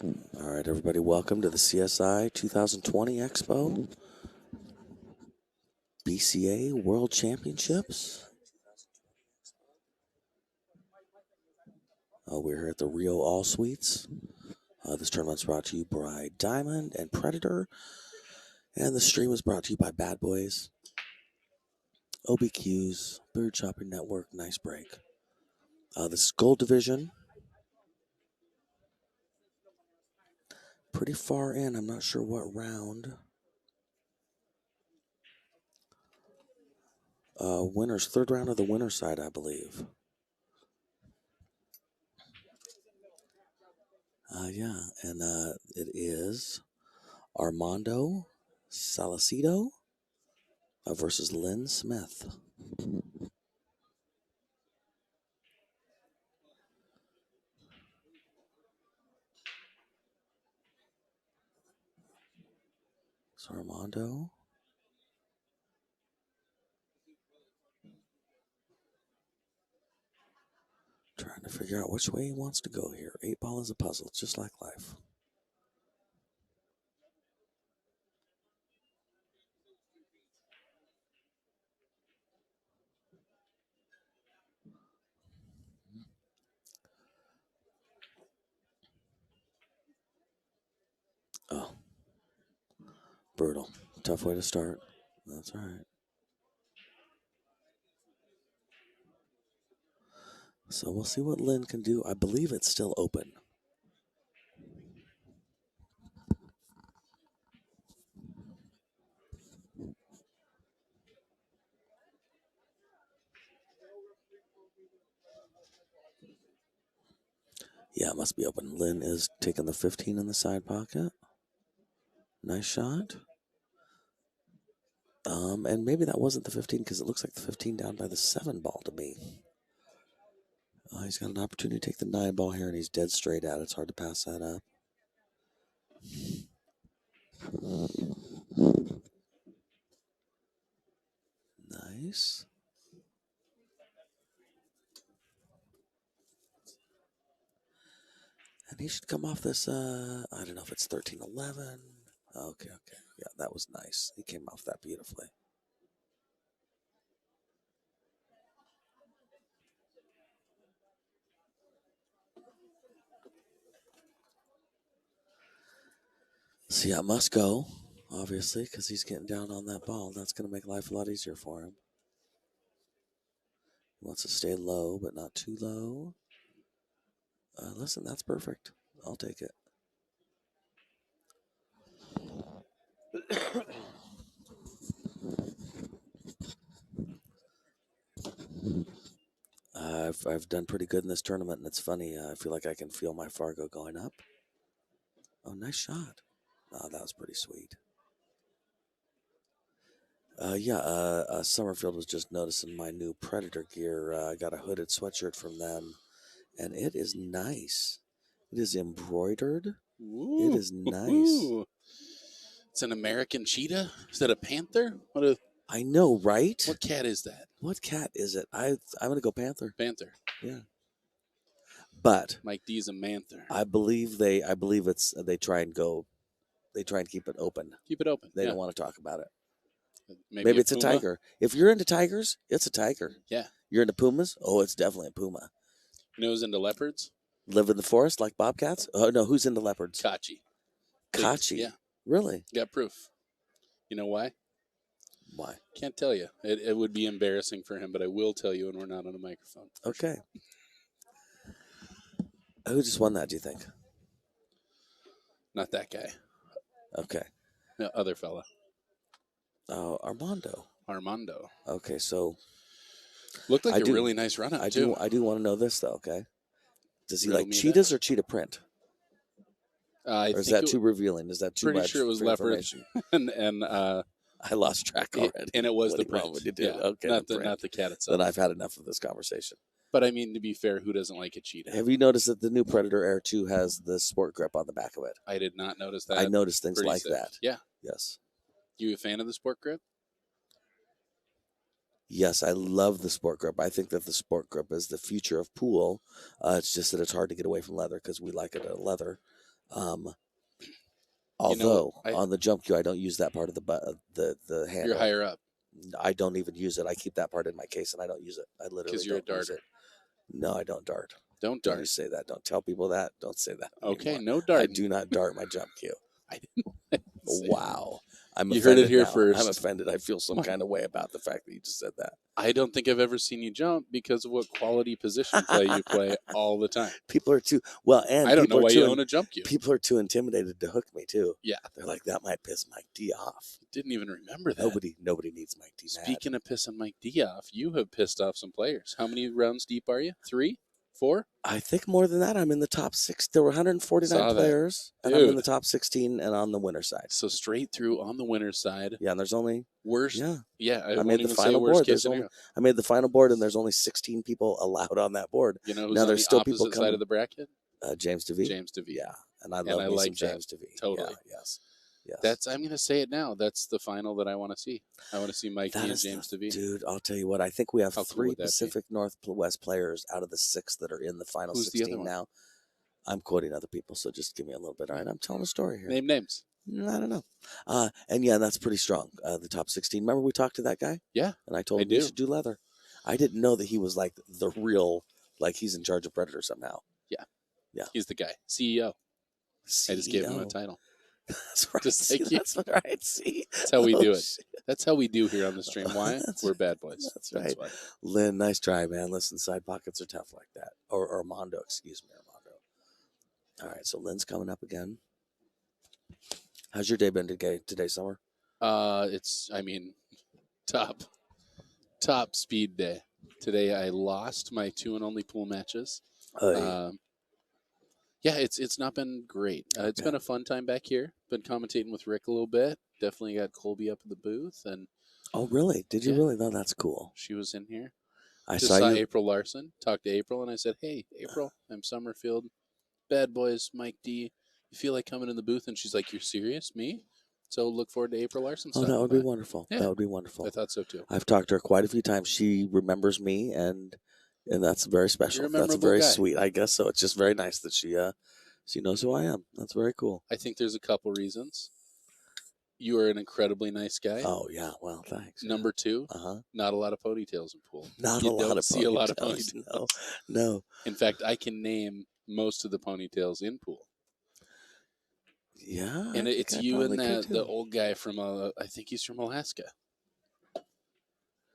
All right, everybody, welcome to the CSI 2020 Expo, BCA World Championships. We're here at the Rio All Suites. This tournament's brought to you by Diamond and Predator, and the stream is brought to you by Bad Boys, OBQs, Bird Shopping Network, Nice Break. This is Gold Division. Pretty far in, I'm not sure what round. Winners, third round of the winner's side, I believe. It is Armando Salcido versus Lynn Smith. So Armando. Trying to figure out which way he wants to go here. 8-ball is a puzzle, just like life. Oh. Brutal. Tough way to start. That's all right. So we'll see what Lynn can do. I believe it's still open. Yeah, it must be open. Lynn is taking the 15 in the side pocket. Nice shot. And maybe that wasn't the 15 because it looks like the 15 down by the 7-ball to me. He's got an opportunity to take the 9-ball here, and he's dead straight at it. It's hard to pass that up. Nice. And he should come off this, I don't know if it's 13-11. Okay. Yeah, that was nice. He came off that beautifully. So yeah, must go, obviously, because he's getting down on that ball. That's going to make life a lot easier for him. He wants to stay low, but not too low. Listen, that's perfect. I'll take it. I've done pretty good in this tournament, and it's funny. I feel like I can feel my Fargo going up. Oh, nice shot. Oh, that was pretty sweet. Summerfield was just noticing my new Predator gear. I got a hooded sweatshirt from them, and it is nice. It is embroidered. Ooh. It is nice. Ooh. It's an American cheetah? Is that a panther? I know, right? What cat is that? What cat is it? I'm going to go Panther. Panther. Yeah. But Mike D's a manther. I believe they try and keep it open. Keep it open. They don't want to talk about it. Maybe it's a tiger. If you're into tigers, it's a tiger. Yeah. You're into pumas? Oh, it's definitely a puma. You know who's into leopards? Live in the forest like bobcats? Oh, no, who's into leopards? Kachi. Kachi? Yeah. Really? Got proof. You know why? Why? Can't tell you. It would be embarrassing for him, but I will tell you when we're not on a microphone. Okay. Who just won that, do you think? Not that guy. Okay. No, other fella. Oh, Armando. Okay, so looked like a really nice run up too. I do want to know this though. Okay, does he like cheetahs or cheetah print? Or is that too revealing? Is that too much? Pretty sure it was leopard, and I lost track already. And it was the print. You did. Yeah, okay, not the cat itself. Then I've had enough of this conversation. But I mean, to be fair, who doesn't like a cheetah? Have you noticed that the new Predator Air 2 has the sport grip on the back of it? I did not notice that. I noticed things Pretty like sick. that. Yeah. Yes. You a fan of the sport grip? Yes, I love the sport grip. I think that the sport grip is the future of pool. It's just that it's hard to get away from leather because we like it at leather. Although on the jump cue, I don't use that part of the handle. You're higher up. I don't even use it. I keep that part in my case and I don't use it. I literally Because you're don't a use darter. it. No, I don't dart. Don't Don't dart. you say that. Don't tell people that. Don't say that. Okay, anymore. no dart. I do not dart my jump cue. I didn't say Wow. I'm You offended heard it here now. first. I'm offended. I feel some kind of way about the fact that you just said that. I don't think I've ever seen you jump because of what quality position play you play all the time. People are too well, and I don't know people are why too you own a jump cue. people are too intimidated to hook me too. Yeah. They're like, that might piss Mike D off. Didn't even remember that. Nobody needs Mike D mad. Speaking of pissing Mike D off, you have pissed off some players. How many rounds deep are you? 3? 4? I think more than that. I'm in the top 6. There were 149 Saw that. players, and I'm in Dude. the top 16 and on the winner's side. So straight through on the winner's side. Yeah, and there's only Worst. Yeah. I I won't made the even say final worst board. case scenario. I made the final board, and there's only 16 people allowed on that board. You know who's Now on there's the still people opposite coming. side of the bracket? James DeVee. James DeVee. Yeah, and I And love I me like some that. James DeVee. Totally. Yeah, yes. That's. I'm going to say it now. That's the final that I want to see. I want to see Mike D That and is James DeVee. Dude, I'll tell you what. I think we have How cool 3 would that be? Pacific Northwest players out of the 6 that are in the final Who's the other 16 one? now. I'm quoting other people, so just give me a little bit. All right, I'm telling a story here. Name names. I don't know. And yeah, that's pretty strong. The top 16. Remember we talked to that guy? Yeah. And I told him he should do leather. I didn't know that he was like the real, like he's in charge of Predator somehow. Yeah. He's the guy. CEO. I just gave him a title. That's right. Just See, like you. that's right. See, That's how we do it. shit. That's how we do here on the stream. Why? We're bad boys. That's right. why. Lynn, nice try, man. Listen, side pockets are tough like that. Or Armando, excuse me, Armando. All right, so Lynn's coming up again. How's your day been today, Summer? It's, top speed day. Today I lost my 2 and only pool matches. Yeah, it's not been great. It's been a fun time back here. Been commentating with Rick a little bit. Definitely got Colby up in the booth, and oh, really? Did you really? No, that's cool. she was in here. I Just saw April Larson. Talked to April, and I said, "Hey, April, I'm Summerfield, Bad Boys, Mike D. You feel like coming in the booth?" And she's like, "You're serious, me?" So look forward to April Larson. Oh, that would be wonderful. Yeah. That would be wonderful. I thought so too. I've talked to her quite a few times. She remembers me, and that's very special. You're a That's memorable very guy. sweet. I guess so. It's just very nice that she knows who I am. That's very cool. I think there's a couple reasons. You are an incredibly nice guy. Oh yeah, well, thanks. Number 2, not a lot of ponytails in pool. Not you a lot don't of see a lot of ponytails. ponytails. No. In fact, I can name most of the ponytails in pool. Yeah, And it's I you and probably could, the too. old guy from I think he's from Alaska.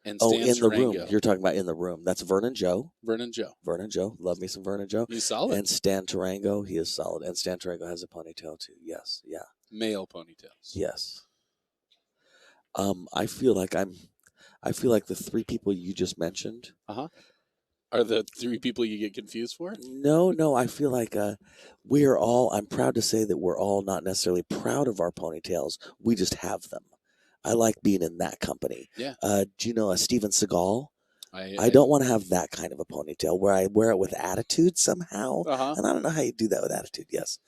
And Oh, Stan in the room. Tarango. You're talking about in the room. That's Vernon Joe. Vernon Joe. Vernon Joe. Love me some Vernon Joe. He's solid. And Stan Tarango. He is solid. And Stan Tarango has a ponytail too. Yes. Yeah. Male ponytails. Yes. I feel like the 3 people you just mentioned. Are the 3 people you get confused for? No. I feel like I'm proud to say that we're all not necessarily proud of our ponytails. We just have them. I like being in that company. Yeah. Do you know Steven Seagal? I don't want to have that kind of a ponytail where I wear it with attitude somehow. Uh-huh. And I don't know how you do that with attitude. Yes.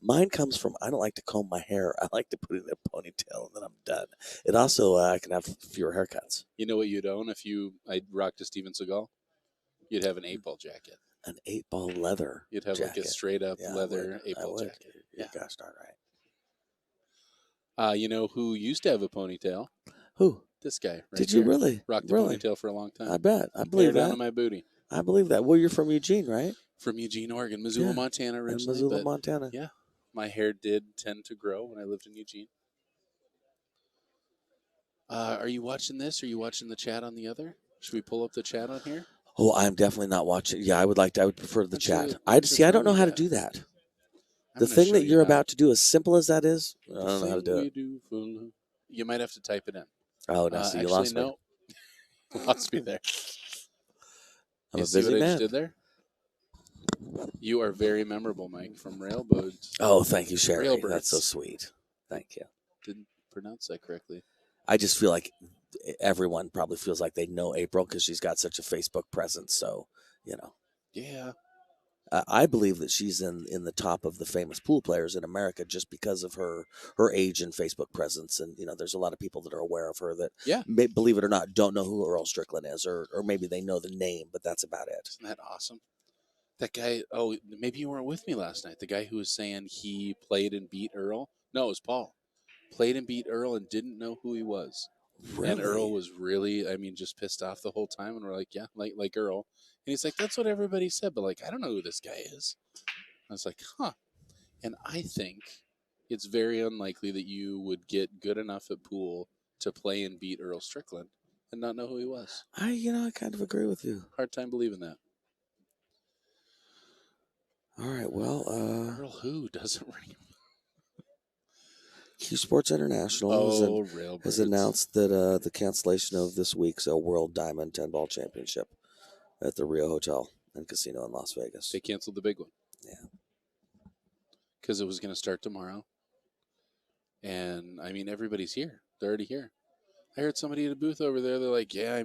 Mine comes from, I don't like to comb my hair. I like to put it in a ponytail and then I'm done. It also, I can have fewer haircuts. You know what you'd own if I rocked a Steven Seagal? You'd have an 8-ball jacket. An 8-ball leather You'd have jacket. like a straight up leather I 8-ball would. jacket. Yeah. Gosh darn right. You know who used to have a ponytail? Who? This guy right Did you here. really? Rocked a Really? ponytail for a long time. I bet. I Hair believe down that. on my booty. I believe that. Well, you're from Eugene, right? From Eugene, Oregon. Missoula, Yeah. Montana In originally. Missoula, but Montana. yeah, my hair did tend to grow when I lived in Eugene. Are you watching this? Are you watching the chat on the other? Should we pull up the chat on here? Oh, I'm definitely not watching. Yeah, I would prefer the chat. I don't know how to do that. The thing that you're about to do, as simple as that is, I don't know how to do it. You might have to type it in. Oh, no, so you lost me. No. Lost me there. I'm You a see busy what I man. just did there? You are very memorable, Mike, from Railroads. Oh, thank you, Sherry. Railbirds. That's so sweet. Thank you. Didn't pronounce that correctly. I just feel like everyone probably feels like they know April because she's got such a Facebook presence. So, Yeah. I believe that she's in the top of the famous pool players in America just because of her age and Facebook presence. And, there's a lot of people that are aware of her that, believe it or not, don't know who Earl Strickland is, or maybe they know the name, but that's about it. Isn't that awesome? That guy, oh, maybe you weren't with me last night. The guy who was saying he played and beat Earl. No, it was Paul. Played and beat Earl and didn't know who he was. And Earl Really? was really, just pissed off the whole time. And we're like, yeah, like Earl. And he's like, that's what everybody said. But like, I don't know who this guy is. I was like, huh. And I think it's very unlikely that you would get good enough at pool to play and beat Earl Strickland and not know who he was. I kind of agree with you. Hard time believing that. All right, well, Earl who doesn't ring? Q Sports International Oh, has Railbirds. announced that the cancellation of this week's World Diamond 10-ball championship at the Rio Hotel and Casino in Las Vegas. They canceled the big one. Yeah. Because it was going to start tomorrow. And, everybody's here. They're already here. I heard somebody at a booth over there. They're like, yeah,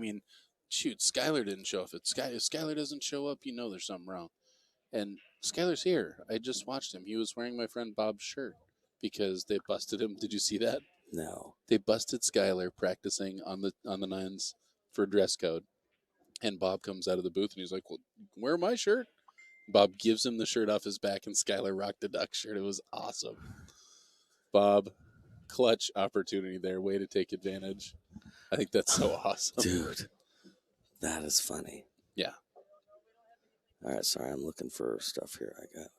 shoot, Skylar didn't show up. If Skylar doesn't show up, there's something wrong. And Skylar's here. I just watched him. He was wearing my friend Bob's shirt because they busted him. Did you see that? No. They busted Skylar practicing on the nines for dress code. And Bob comes out of the booth and he's like, well, wear my shirt. Bob gives him the shirt off his back and Skylar rocked the duck shirt. It was awesome. Bob, clutch opportunity there. Way to take advantage. I think that's so awesome. Dude, that is funny. Yeah. All right, sorry, I'm looking for stuff here I got.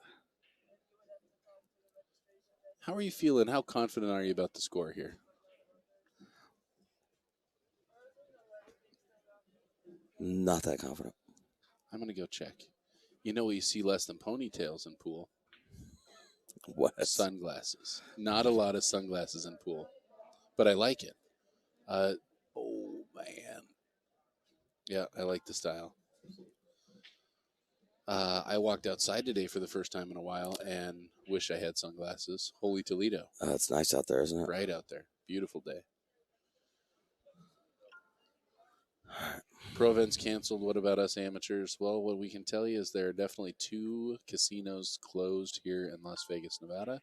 How are you feeling? How confident are you about the score here? Not that confident. I'm going to go check. You know, you see less than ponytails in pool. What? Sunglasses. Not a lot of sunglasses in pool, but I like it. Oh, man. Yeah, I like the style. I walked outside today for the first time in a while and wish I had sunglasses. Holy Toledo. It's nice out there, isn't it? Bright out there. Beautiful day. Pro events canceled. What about us amateurs? Well, what we can tell you is there are definitely 2 casinos closed here in Las Vegas, Nevada.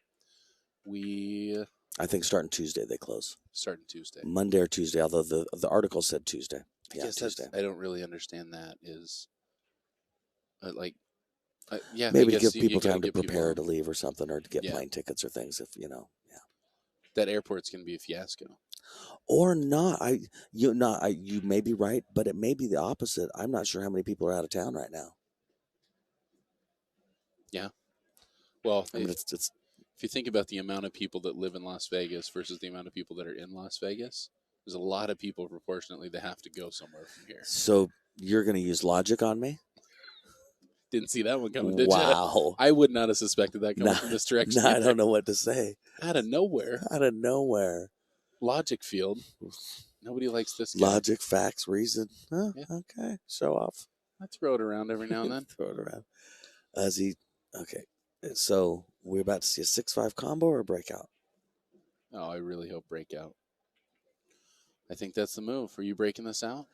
I think starting Tuesday they close. Starting Tuesday. Monday or Tuesday, although the article said Tuesday. I guess Tuesday. I don't really understand that. Is yeah, maybe to give people time to prepare to leave or something, or to get plane tickets or things. If yeah, that airport's going to be a fiasco. Or not. You may be right, but it may be the opposite. I'm not sure how many people are out of town right now. Yeah. Well, it's if you think about the amount of people that live in Las Vegas versus the amount of people that are in Las Vegas, there's a lot of people proportionately that have to go somewhere from here. So you're going to use logic on me? Didn't see that one coming, did wow. you? I would not have suspected that coming from this direction. I don't know what to say. Out of nowhere. Out of nowhere. Logic field. Nobody likes this guy. Logic, facts, reason. Huh? Yeah. Okay. Show off. I throw it around every now and then. Throw it around. Okay. So we're about to see a 6-5 combo or a breakout? Oh, I really hope breakout. I think that's the move. Are you breaking this out?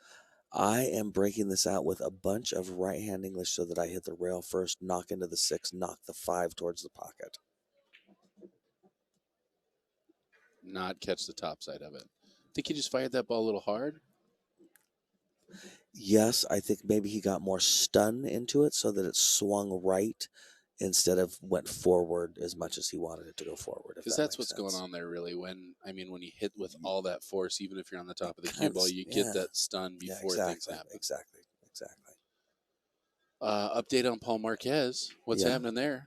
I am breaking this out with a bunch of right-hand English so that I hit the rail first, knock into the 6, knock the 5 towards the pocket. Not catch the top side of it. Think he just fired that ball a little hard? Yes, I think maybe he got more stun into it so that it swung right instead of went forward as much as he wanted it to go forward. Because that's what's going on there, really. When you hit with all that force, even if you're on the top of the cue ball, you get that stun before things happen. Exactly. Update on Paul Marquez. What's happening there?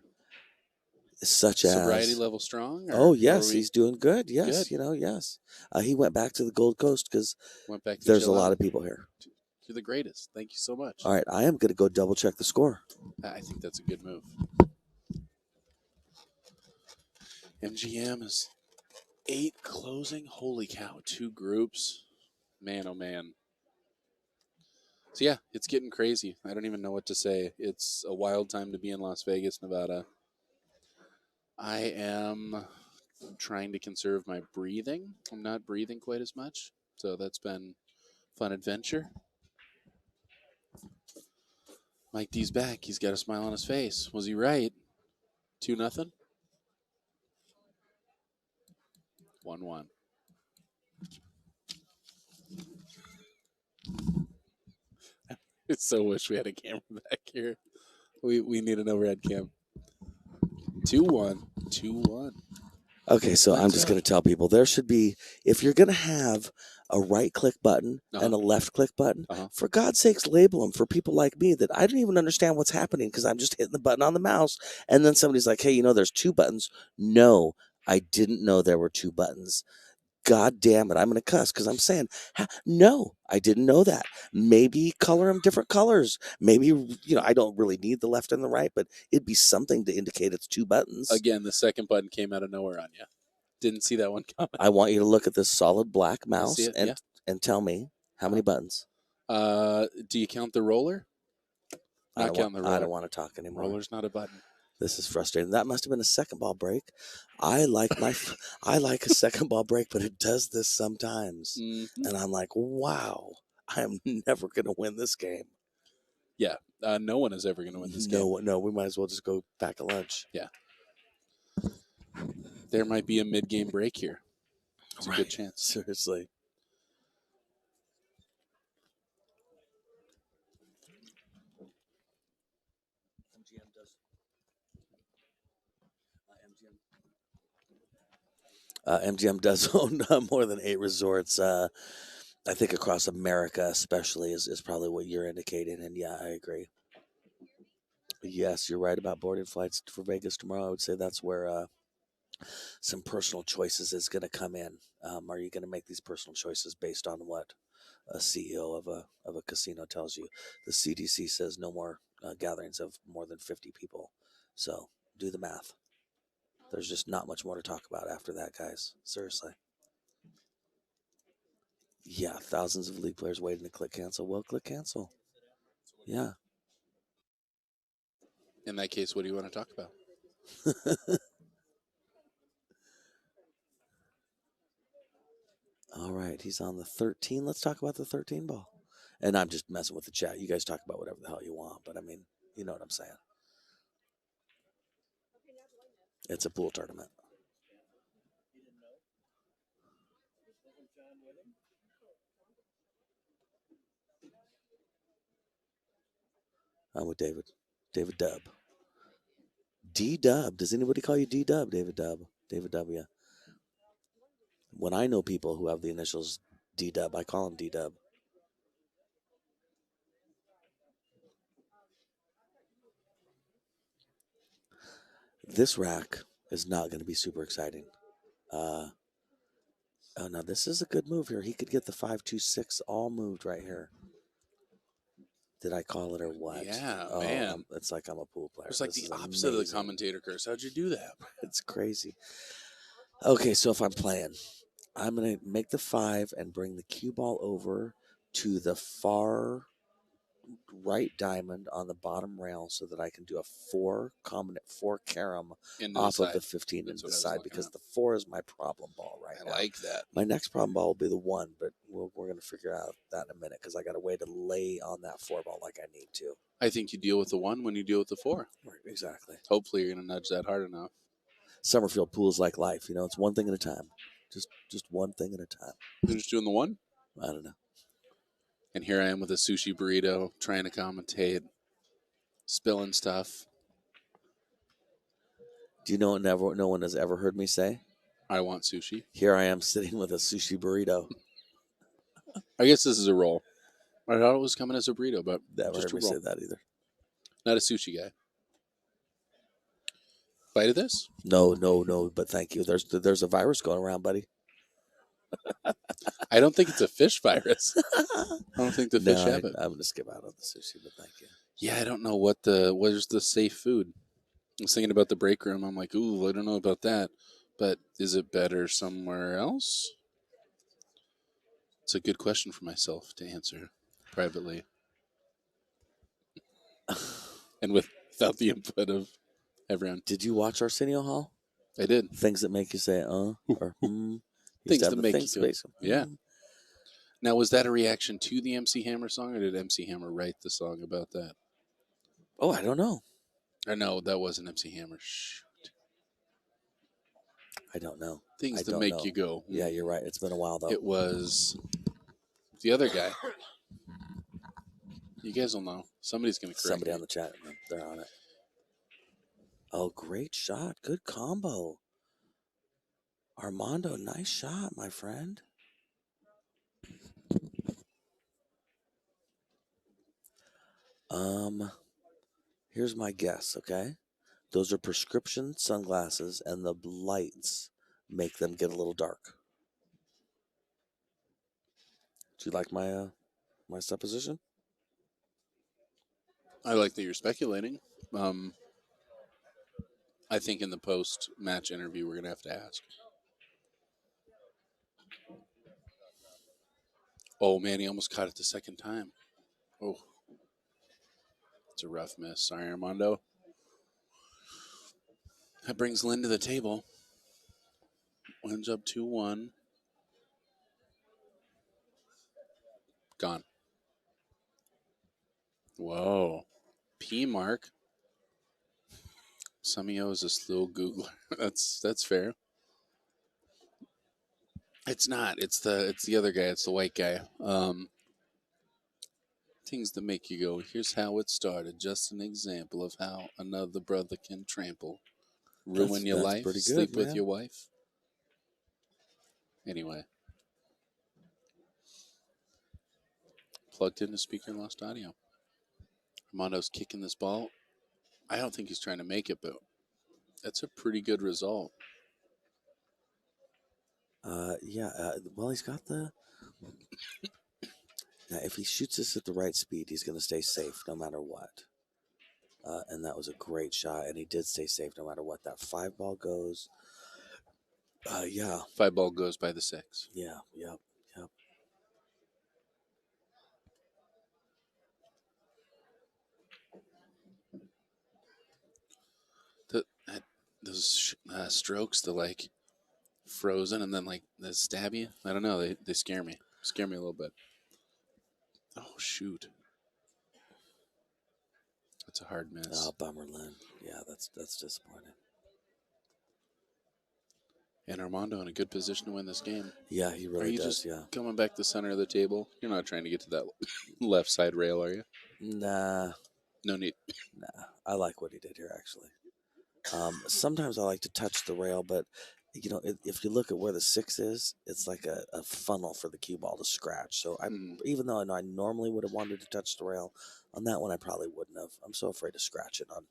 Such as sobriety level strong? Oh yes, he's doing good. Yes, Good. yes. He went back to the Gold Coast because Went back to there's a chill lot out. of people here. You're the greatest. Thank you so much. All right, I am going to go double check the score. I think that's a good move. MGM is 8 closing. Holy cow, 2 groups. Man, oh man. So yeah, it's getting crazy. I don't even know what to say. It's a wild time to be in Las Vegas, Nevada. I am trying to conserve my breathing. I'm not breathing quite as much, so that's been a fun adventure. Mike D's back. He's got a smile on his face. Was he right? 2-0? 1-1. I so wish we had a camera back here. We need an overhead cam. 2-1. 2-1. Okay, so I'm just going to tell people there should be, if you're going to have a right click button and a left click button, for God's sakes, label them for people like me that I don't even understand what's happening because I'm just hitting the button on the mouse. And then somebody's like, hey, you know, there's 2 buttons. No, I didn't know there were 2 buttons. God damn it, I'm going to cuss because I'm saying, no, I didn't know that. Maybe color them different colors. Maybe, you know, I don't really need the left and the right, but it'd be something to indicate it's 2 buttons. Again, the second button came out of nowhere on you. Didn't see that one coming. I want you to look at this solid black mouse and tell me how many buttons. Do you count the roller? Not count the roller. I don't want to talk anymore. Roller's not a button. This is frustrating. That must have been a second ball break. I like I like a second ball break, but it does this sometimes. Mm-hmm. And I'm like, wow, I'm never going to win this game. Yeah, no one is ever going to win this game. No, we might as well just go back at lunch. Yeah. There might be a mid-game break here. It's a good chance. Seriously. MGM does own more than 8 resorts. I think across America, especially, is probably what you're indicating. And yeah, I agree. Yes, you're right about boarding flights for Vegas tomorrow. I would say that's where some personal choices is going to come in. Are you going to make these personal choices based on what a CEO of a casino tells you? The CDC says no more gatherings of more than 50 people. So do the math. There's just not much more to talk about after that, guys. Seriously. Yeah, thousands of league players waiting to click cancel. Well, click cancel. Yeah. In that case, what do you want to talk about? All right, he's on the 13. Let's talk about the 13 ball. And I'm just messing with the chat. You guys talk about whatever the hell you want, but I mean, you know what I'm saying. It's a pool tournament. I'm with David. David Dub. D-Dub. Does anybody call you D-Dub, David Dub? David W. When I know people who have the initials D-Dub, I call them D-Dub. This rack is not going to be super exciting. Oh, now this is a good move here. He could get the 5-2-6 all moved right here. Did I call it or what? Yeah, man. It's like I'm a pool player. It's like the opposite of the commentator curse. How'd you do that? It's crazy. Okay, so if I'm playing, I'm going to make the 5 and bring the cue ball over to the far right diamond on the bottom rail so that I can do a 4 carom off of the 15 into the side because the 4 is my problem ball right now. I like that. My next problem ball will be the 1, but we're going to figure out that in a minute because I got a way to lay on that 4 ball like I need to. I think you deal with the 1 when you deal with the 4. Right, exactly. Hopefully you're going to nudge that hard enough. Summerfield pools like life, you know, it's one thing at a time. Just one thing at a time. You're just doing the 1? I don't know. And here I am with a sushi burrito trying to commentate, spilling stuff. Do you know what no one has ever heard me say? I want sushi. Here I am sitting with a sushi burrito. I guess this is a roll. I thought it was coming as a burrito, but never just heard me say that either. Not a sushi guy. Bite of this? No, but thank you. There's a virus going around, buddy. I don't think it's a fish virus. I don't think the fish have it. I'm going to skip out on the sushi, but thank you. Yeah, I don't know where's the safe food. I was thinking about the break room. I'm like, ooh, I don't know about that. But is it better somewhere else? It's a good question for myself to answer privately. And without the input of everyone. Did you watch Arsenio Hall? I did. Things that make you say, or Things that make you go, yeah. Mm. Now, was that a reaction to the MC Hammer song, or did MC Hammer write the song about that? Oh, I don't know. Or no, that wasn't MC Hammer. Shoot. I don't know. Things that make you go. Yeah, you're right. It's been a while, though. It was the other guy. You guys will know. Somebody's going to correct Somebody me. on the chat room. They're on it. Oh, great shot. Good combo. Armando, nice shot, my friend. Here's my guess, okay? Those are prescription sunglasses, and the lights make them get a little dark. Do you like my supposition? I like that you're speculating. I think in the post-match interview, we're going to have to ask. Oh, man, he almost caught it the second time. Oh, it's a rough miss. Sorry, Armando. That brings Lynn to the table. Lynn's up 2-1. Gone. Whoa. P mark. Samio is a slow Googler. That's fair. It's not. It's the other guy. It's the white guy. Things that make you go, here's how it started. Just an example of how another brother can trample. Ruin your That's life. pretty good, Sleep with man. your wife. Anyway. Plugged in the speaker and lost audio. Armando's kicking this ball. I don't think he's trying to make it, but that's a pretty good result. Well, he's got the. Now, if he shoots this at the right speed, he's going to stay safe no matter what. And that was a great shot, and he did stay safe no matter what. That 5 ball goes. Yeah. 5 ball goes by the 6. Yeah. Yep. Those strokes, the like frozen and then like they stab you. I don't know. They scare me. Scare me a little bit. Oh shoot. That's a hard miss. Oh, bummer, Lynn. Yeah, that's disappointing. And Armando in a good position to win this game. Yeah, he really Are you does. just Yeah. coming back the center of the table? You're not trying to get to that left side rail, are you? Nah. No need. Nah. I like what he did here, actually. Sometimes I like to touch the rail, but if you look at where the 6 is, it's like a funnel for the cue ball to scratch. So even though I know I normally would have wanted to touch the rail, on that one I probably wouldn't have. I'm so afraid to scratch it on,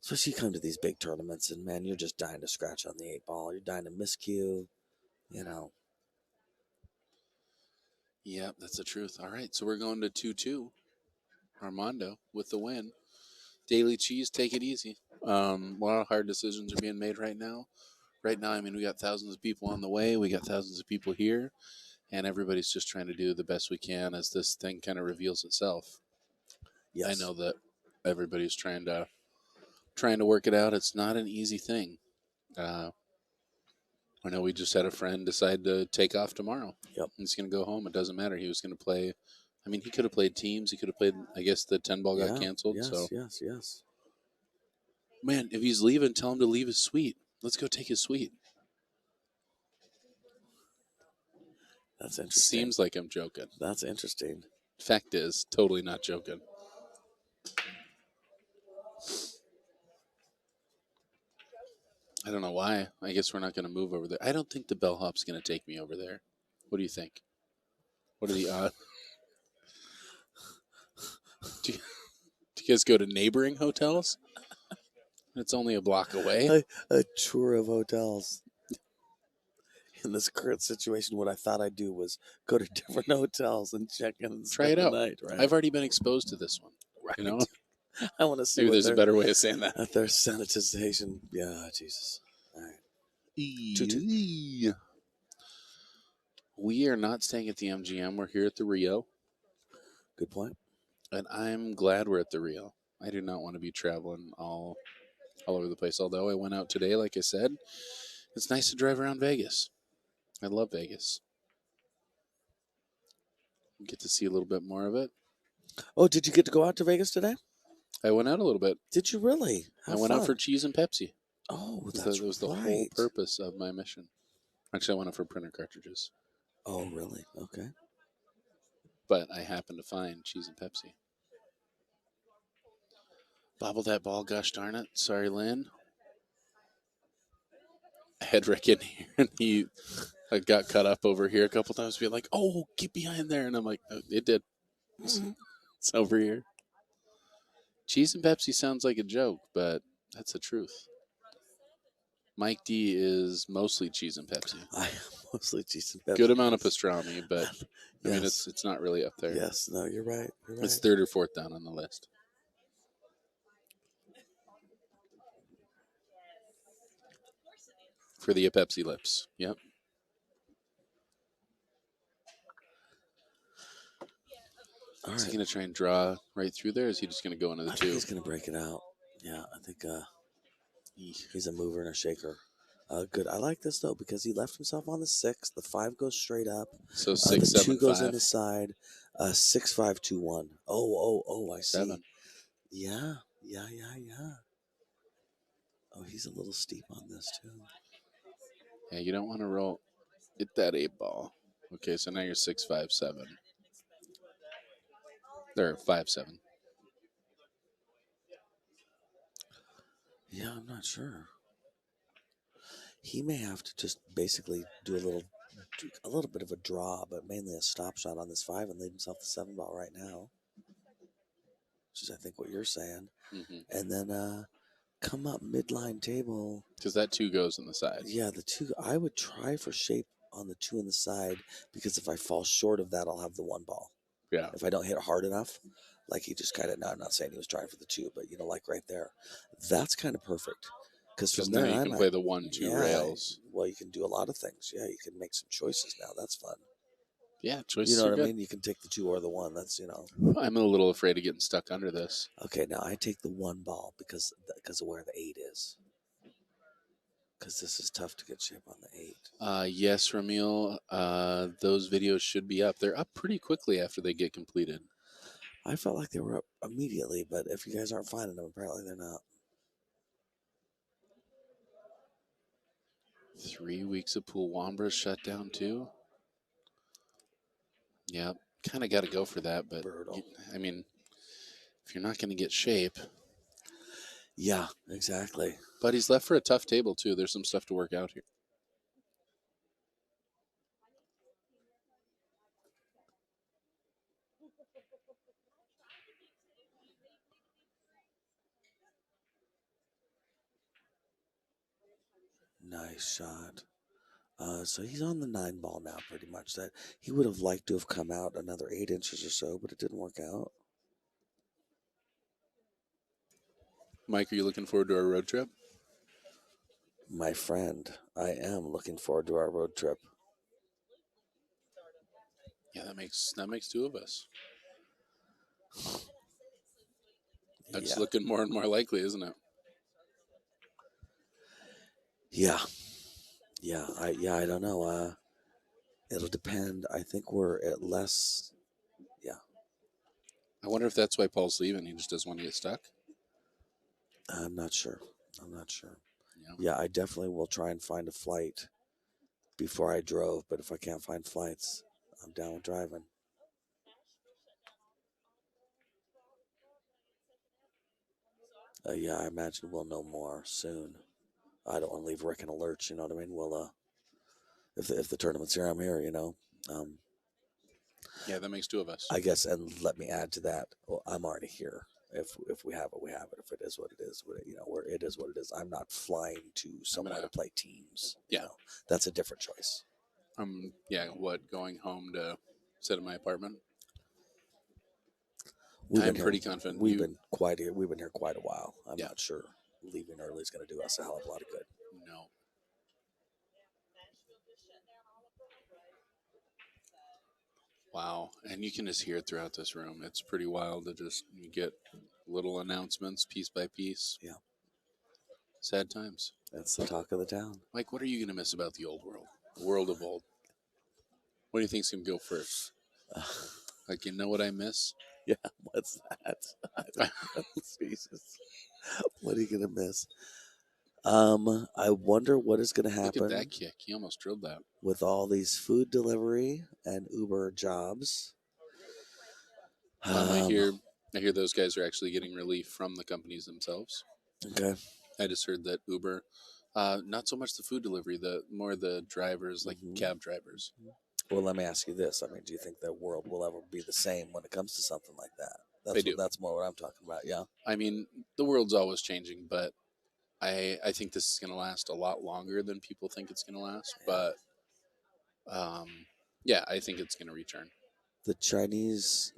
especially you come to these big tournaments and man, you're just dying to scratch on the 8 ball. You're dying to miscue, Yep, that's the truth. All right, so we're going to 2-2. Armando with the win. Daily Cheese, take it easy. A lot of hard decisions are being made right now. Right now, I mean, we got thousands of people on the way. We got thousands of people here. And everybody's just trying to do the best we can as this thing kind of reveals itself. Yes. I know that everybody's trying to work it out. It's not an easy thing. I know we just had a friend decide to take off tomorrow. Yep. He's going to go home. It doesn't matter. He was going to play. I mean, he could have played teams. He could have played, I guess the 10 ball got canceled. Yes. Man, if he's leaving, tell him to leave his suite. Let's go take his suite. That's interesting. Seems like I'm joking. That's interesting. Fact is, totally not joking. I don't know why. I guess we're not going to move over there. I don't think the bellhop's going to take me over there. What do you think? What are the odds? Do you guys go to neighboring hotels? It's only a block away. A tour of hotels. In this current situation, what I thought I'd do was go to different hotels and check in and Try it spend out. the night. Right? I've already been exposed to this one. Right. You know? I want to see. Maybe there's a better way of saying that. At their sanitization. Yeah, Jesus. All right. 2-2. We are not staying at the MGM. We're here at the Rio. Good point. And I'm glad we're at the Rio. I do not want to be traveling all over the place. Although I went out today, like I said, it's nice to drive around Vegas. I love Vegas. Get to see a little bit more of it. Oh, did you get to go out to Vegas today? I went out a little bit. Did you really? I went out for cheese and Pepsi. Oh, that was the whole purpose of my mission. Actually, I went out for printer cartridges. Oh, really? Okay. But I happened to find cheese and Pepsi. Bobble that ball, gosh darn it. Sorry, Lynn. I had Rick in here, and he got cut up over here a couple times, being like, "Oh, get behind there," and I'm like, oh, "It did. It's over here." Cheese and Pepsi sounds like a joke, but that's the truth. Mike D is mostly cheese and Pepsi. I am mostly cheese and Pepsi. Good amount of pastrami, but I mean Yes. it's not really up there. Yes, no, you're right. You're right. It's third or fourth down on the list. For the Pepsi lips. Yep. All Is he right. going to try and draw right through there? Or is he just going to go into the I two? think he's going to break it out. Yeah, I think he's a mover and a shaker. Good. I like this though because he left himself on the 6. The 5 goes straight up. So The 6, 7, 2 goes 5. in the side. 6, 5, 2, 1. Oh, I see. 7. Yeah. Oh, he's a little steep on this too. Yeah, you don't want to roll. Hit that 8 ball. Okay, so now you're 6, 5, 7. Or 5, 7. Yeah, I'm not sure. He may have to just basically do a little bit of a draw, but mainly a stop shot on this 5 and leave himself the 7 ball right now, which is I think what you're saying. Mm-hmm. And then come up midline table. Because that 2 goes in the side. Yeah, the 2. I would try for shape on the 2 in the side because if I fall short of that, I'll have the 1 ball. Yeah. If I don't hit it hard enough, like he just kind of. No, I'm not saying he was trying for the 2, but like right there, that's kind of perfect. Because now you can play the 1-2 rails. Well, you can do a lot of things. Yeah, you can make some choices now. That's fun. Yeah, choices You know are what I good. mean? You can take the 2 or the 1. That's I'm a little afraid of getting stuck under this. Okay, now I take the 1 ball because of where the 8 is. Because this is tough to get shape on the 8. Yes, Ramil. Those videos should be up. They're up pretty quickly after they get completed. I felt like they were up immediately, but if you guys aren't finding them, apparently they're not. 3 weeks of pool. Wambra shut down too. Yeah, kind of got to go for that. But I mean, if you're not going to get shape. Yeah, exactly. But he's left for a tough table too. There's some stuff to work out here. Nice shot. So he's on the 9 ball now, pretty much. That he would have liked to have come out another 8 inches or so, but it didn't work out. Mike, are you looking forward to our road trip? My friend, I am looking forward to our road trip. Yeah, that makes 2 of us. That's looking more and more likely, isn't it? Yeah. I don't know. It'll depend. I think we're at less. Yeah. I wonder if that's why Paul's leaving. He just doesn't want to get stuck. I'm not sure. Yeah, I definitely will try and find a flight before I drove. But if I can't find flights, I'm down with driving. Yeah, I imagine we'll know more soon. I don't want to leave Rick in a lurch. You know what I mean? We'll if the tournament's here, I'm here. Yeah, that makes 2 of us. I guess, and let me add to that. Well, I'm already here. If we have it, we have it. If it is what it is, where it is what it is. I'm not flying to somewhere to play teams. Yeah, that's a different choice. Going home to sit in my apartment? I'm pretty confident. We've been here quite a while. I'm not sure leaving early is going to do us a hell of a lot of good. No. Wow. And you can just hear it throughout this room. It's pretty wild to just get little announcements piece by piece. Yeah. Sad times. That's the talk of the town. Mike, what are you going to miss about the old world? The world of old. What do you think's going to go first? You know what I miss? Yeah, what's that? Jesus. What are you going to miss? I wonder what is going to happen. Look at that kick. He almost drilled that. With all these food delivery and Uber jobs. I hear I hear those guys are actually getting relief from the companies themselves. Okay. I just heard that Uber, not so much the food delivery, the more the drivers, like Mhm. cab drivers. Well, let me ask you this. I mean, do you think the world will ever be the same when it comes to something like that? They do. That's more what I'm talking about. Yeah. I mean, the world's always changing, but I think this is going to last a lot longer than people think it's going to last. But yeah, I think it's going to return. The Chinese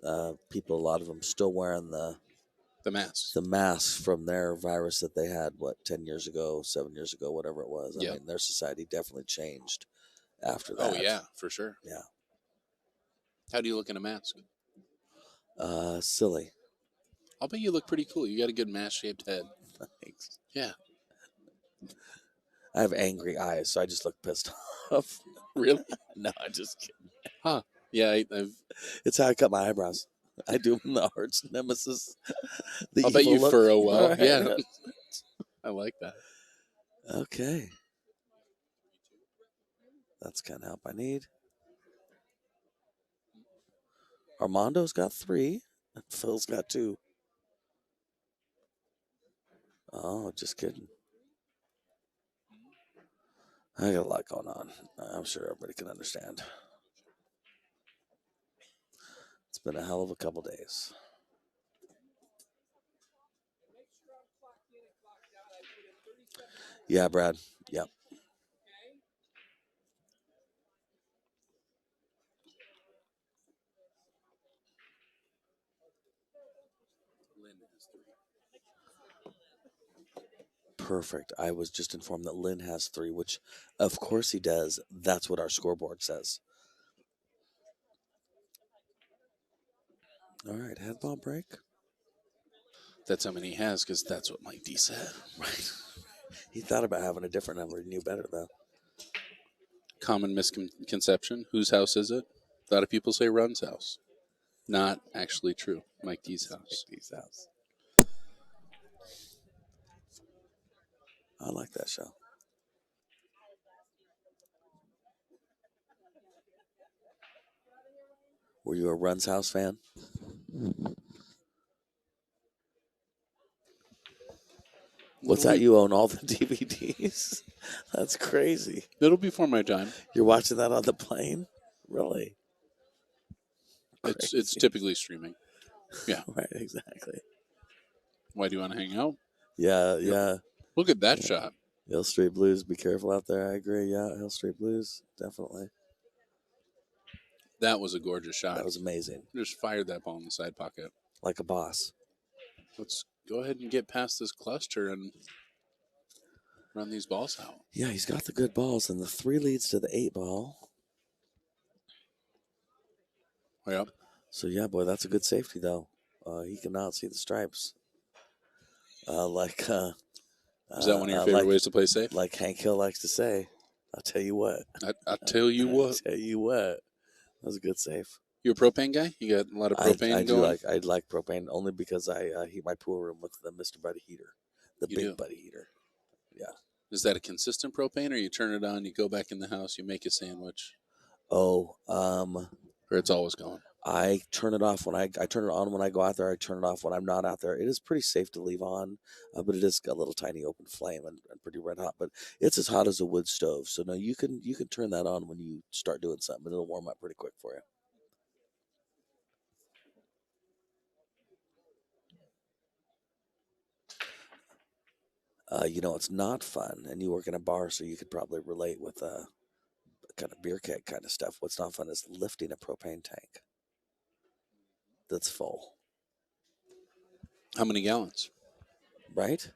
people, a lot of them still wearing The masks. the masks from their virus that they had, 10 years ago, 7 years ago, whatever it was. I Yeah. mean, their society definitely changed after that. Oh yeah, for sure. Yeah. How do you look in a mask? Silly. I'll bet you look pretty cool. You got a good mask-shaped head. Thanks. Yeah. I have angry eyes, so I just look pissed off. Really? No, I'm just kidding. Huh. Yeah, I've It's how I cut my eyebrows. I do them the arch nemesis. The I'll bet evil you look. furrow well. Right. Yeah. I like that. Okay. That's the kind of help I need. Armando's got 3, and Phil's got 2. Oh, just kidding. I got a lot going on. I'm sure everybody can understand. It's been a hell of a couple days. Yeah, Brad. Yep. Perfect. I was just informed that Lynn has 3, which of course he does. That's what our scoreboard says. All right, head ball break. That's how many he has, because that's what Mike D said. Right. He thought about having a different number. He knew better, though. Common misconception. Whose house is it? A lot of people say Run's house. Not actually true. Mike D's house. Mike D's house. I like that show. Were you a Run's House fan? What's that? You own all the DVDs? That's crazy. It'll be for my time. You're watching that on the plane? Really? It's typically streaming. Yeah. Right, exactly. Why do you want to hang out? Yeah, yeah. Look at that shot. Hill Street Blues, be careful out there. I agree. Yeah, Hill Street Blues, definitely. That was a gorgeous shot. That was amazing. Just fired that ball in the side pocket. Like a boss. Let's go ahead and get past this cluster and run these balls out. Yeah, he's got the good balls, and the 3 leads to the 8 ball. Yeah. So, yeah, boy, that's a good safety, though. He cannot see the stripes. Is that one of your favorite ways to play safe? Like Hank Hill likes to say, I'll tell you what. I'll tell you what. I'll tell you what. That was a good save. You a propane guy? You got a lot of propane going? I like propane only because I heat my pool room with the Mr. Buddy heater. The big Buddy heater. Yeah. Is that a consistent propane, or you turn it on, you go back in the house, you make a sandwich? Oh, or it's always going? I turn it off when I turn it on when I go out there. I turn it off when I'm not out there. It is pretty safe to leave on, but it is got a little tiny open flame and pretty red hot. But it's as hot as a wood stove. So no, you can turn that on when you start doing something. It'll warm up pretty quick for you. It's not fun, and you work in a bar, so you could probably relate with kind of beer keg kind of stuff. What's not fun is lifting a propane tank that's full. How many gallons? Right?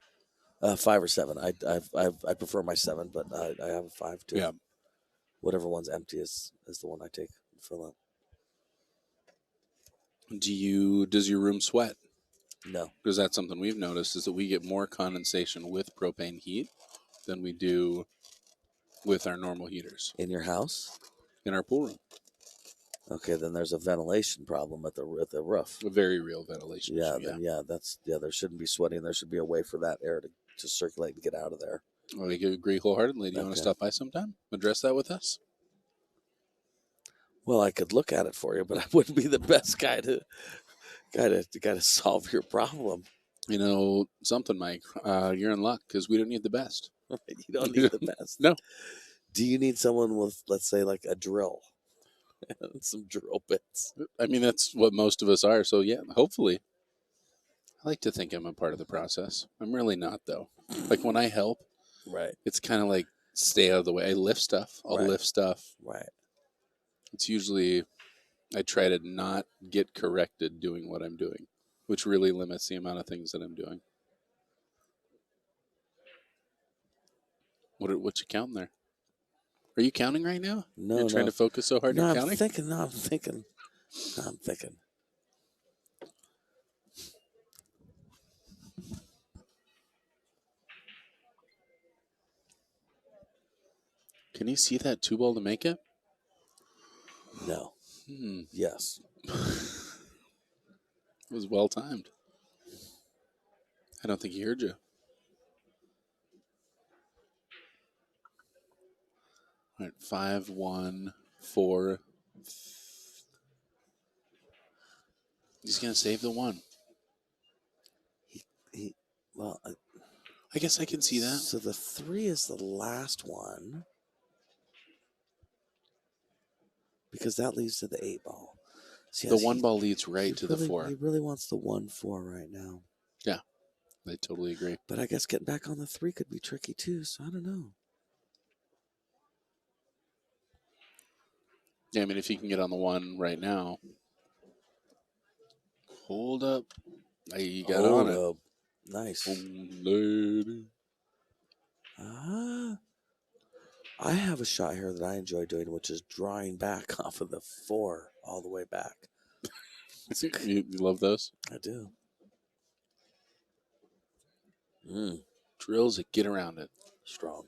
5 or 7. I prefer my 7, but I have a 5 too. Yeah. Whatever one's empty is the one I take and fill up. Does your room sweat? No. Because that's something we've noticed, is that we get more condensation with propane heat than we do with our normal heaters. In your house? In our pool room. Okay, then there's a ventilation problem at the roof. A very real ventilation issue. There shouldn't be sweating. There should be a way for that air to circulate and get out of there. Well, I agree wholeheartedly. Do you want to stop by sometime? Address that with us? Well, I could look at it for you, but I wouldn't be the best guy to Gotta solve your problem. You know something, Mike? You're in luck because we don't need the best. You don't need the best. No. Do you need someone with, let's say, like a drill and some drill bits? I mean, that's what most of us are. So, yeah, hopefully. I like to think I'm a part of the process. I'm really not, though. Like when I help, Right, it's kind of like stay out of the way. I lift stuff. I'll Right. lift stuff. right. It's usually, I try to not get corrected doing what I'm doing, which really limits the amount of things that I'm doing. What you counting there? Are you counting right now? No, You're trying no, to focus so hard no. you're I'm counting? thinking. No, I'm thinking. No, I'm thinking. Can you see that two ball to make it? No. Hmm. Yes. It was well timed. I don't think he heard you. All right, 5, 1, 4. He's gonna save the one. He. Well, I guess I can see that. so the 3 is the last one because that leads to the 8 ball. So The yes, one ball leads he right to the really, 4. He really wants the 1-4 right now. Yeah, I totally agree. But I guess getting back on the 3 could be tricky too. So I don't know. Yeah, I mean, if he can get on the 1 right now. Hold up. You got on it. Hold up. Nice. Lady. I have a shot here that I enjoy doing, which is drawing back off of the 4 all the way back. You love those? I do. Drills that get around it. Strong.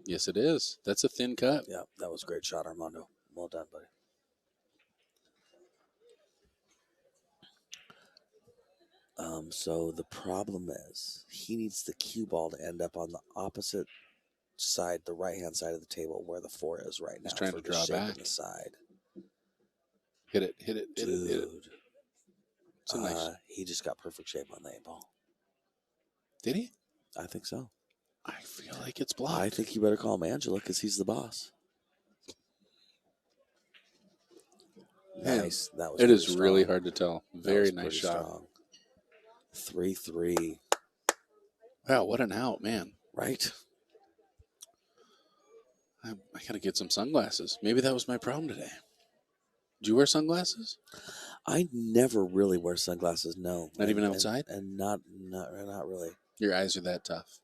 Yes, it is. That's a thin cut. Yeah, that was a great shot, Armando. Well done, buddy. So the problem is he needs the cue ball to end up on the opposite side, the right-hand side of the table where the 4 is right now. He's trying for to the draw shape back. of the side. Hit it, hit it, hit it, hit it. Dude, It's a nice. he just got perfect shape on the 8 ball. Did he? I think so. I feel like it's blocked. I think you better call him Angela because he's the boss. Man, Nice. That was it is pretty really strong. hard to tell. That Very was nice pretty shot. strong. 3-3. Wow, what an out, man. Right? I got to get some sunglasses. Maybe that was my problem today. Do you wear sunglasses? I never really wear sunglasses. No, Not even outside? and not really. Your eyes are that tough.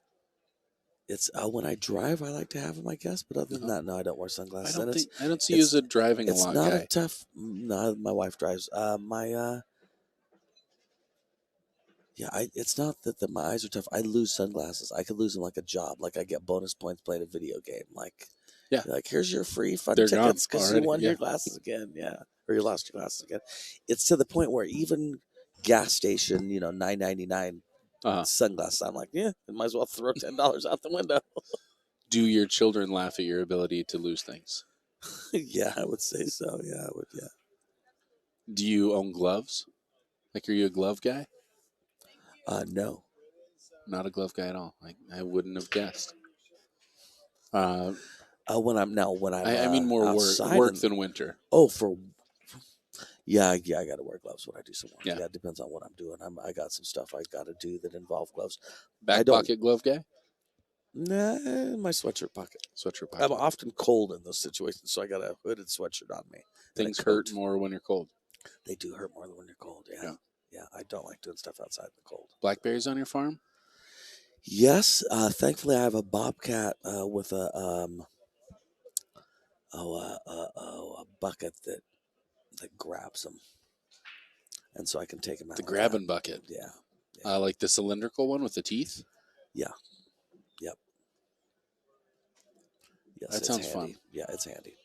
It's when I drive, I like to have them, I guess. But other than that, no, I don't wear I sunglasses. don't see you as a driving a It's lot not guy. a tough. No, my wife drives. It's not that my eyes are tough. I lose sunglasses. I could lose them like a job. Like I get bonus points playing a video game. Like, Yeah. like here's your free fun They're tickets gone because you already, won yeah. your glasses again. Yeah, or you lost your glasses again. It's to the point where even gas station, $9.99 sunglasses. I'm like, yeah, I might as well throw $10 out the window. Do your children laugh at your ability to lose things? Yeah, I would say so. Yeah, I would. Yeah. Do you own gloves? Like, are you a glove guy? No. Not a glove guy at all. I wouldn't have guessed. When I'm I mean more outside work than winter. Oh, yeah, I got to wear gloves when I do some work. Yeah. Yeah, it depends on what I'm doing. I got some stuff I got to do that involve gloves. Back pocket glove guy? Nah, my sweatshirt pocket. Sweatshirt pocket. I'm often cold in those situations, so I got a hooded sweatshirt on me. Things hurt more when you're cold. They do hurt more than when you're cold. Yeah. I don't like doing stuff outside in the cold. Blackberries on your farm? Yes. Thankfully, I have a bobcat with a bucket that grabs them, and so I can take them out. The grabbing bucket. Yeah. Like the cylindrical one with the teeth? Yeah. Yep. Yes, that sounds handy. fun. Yeah, it's handy.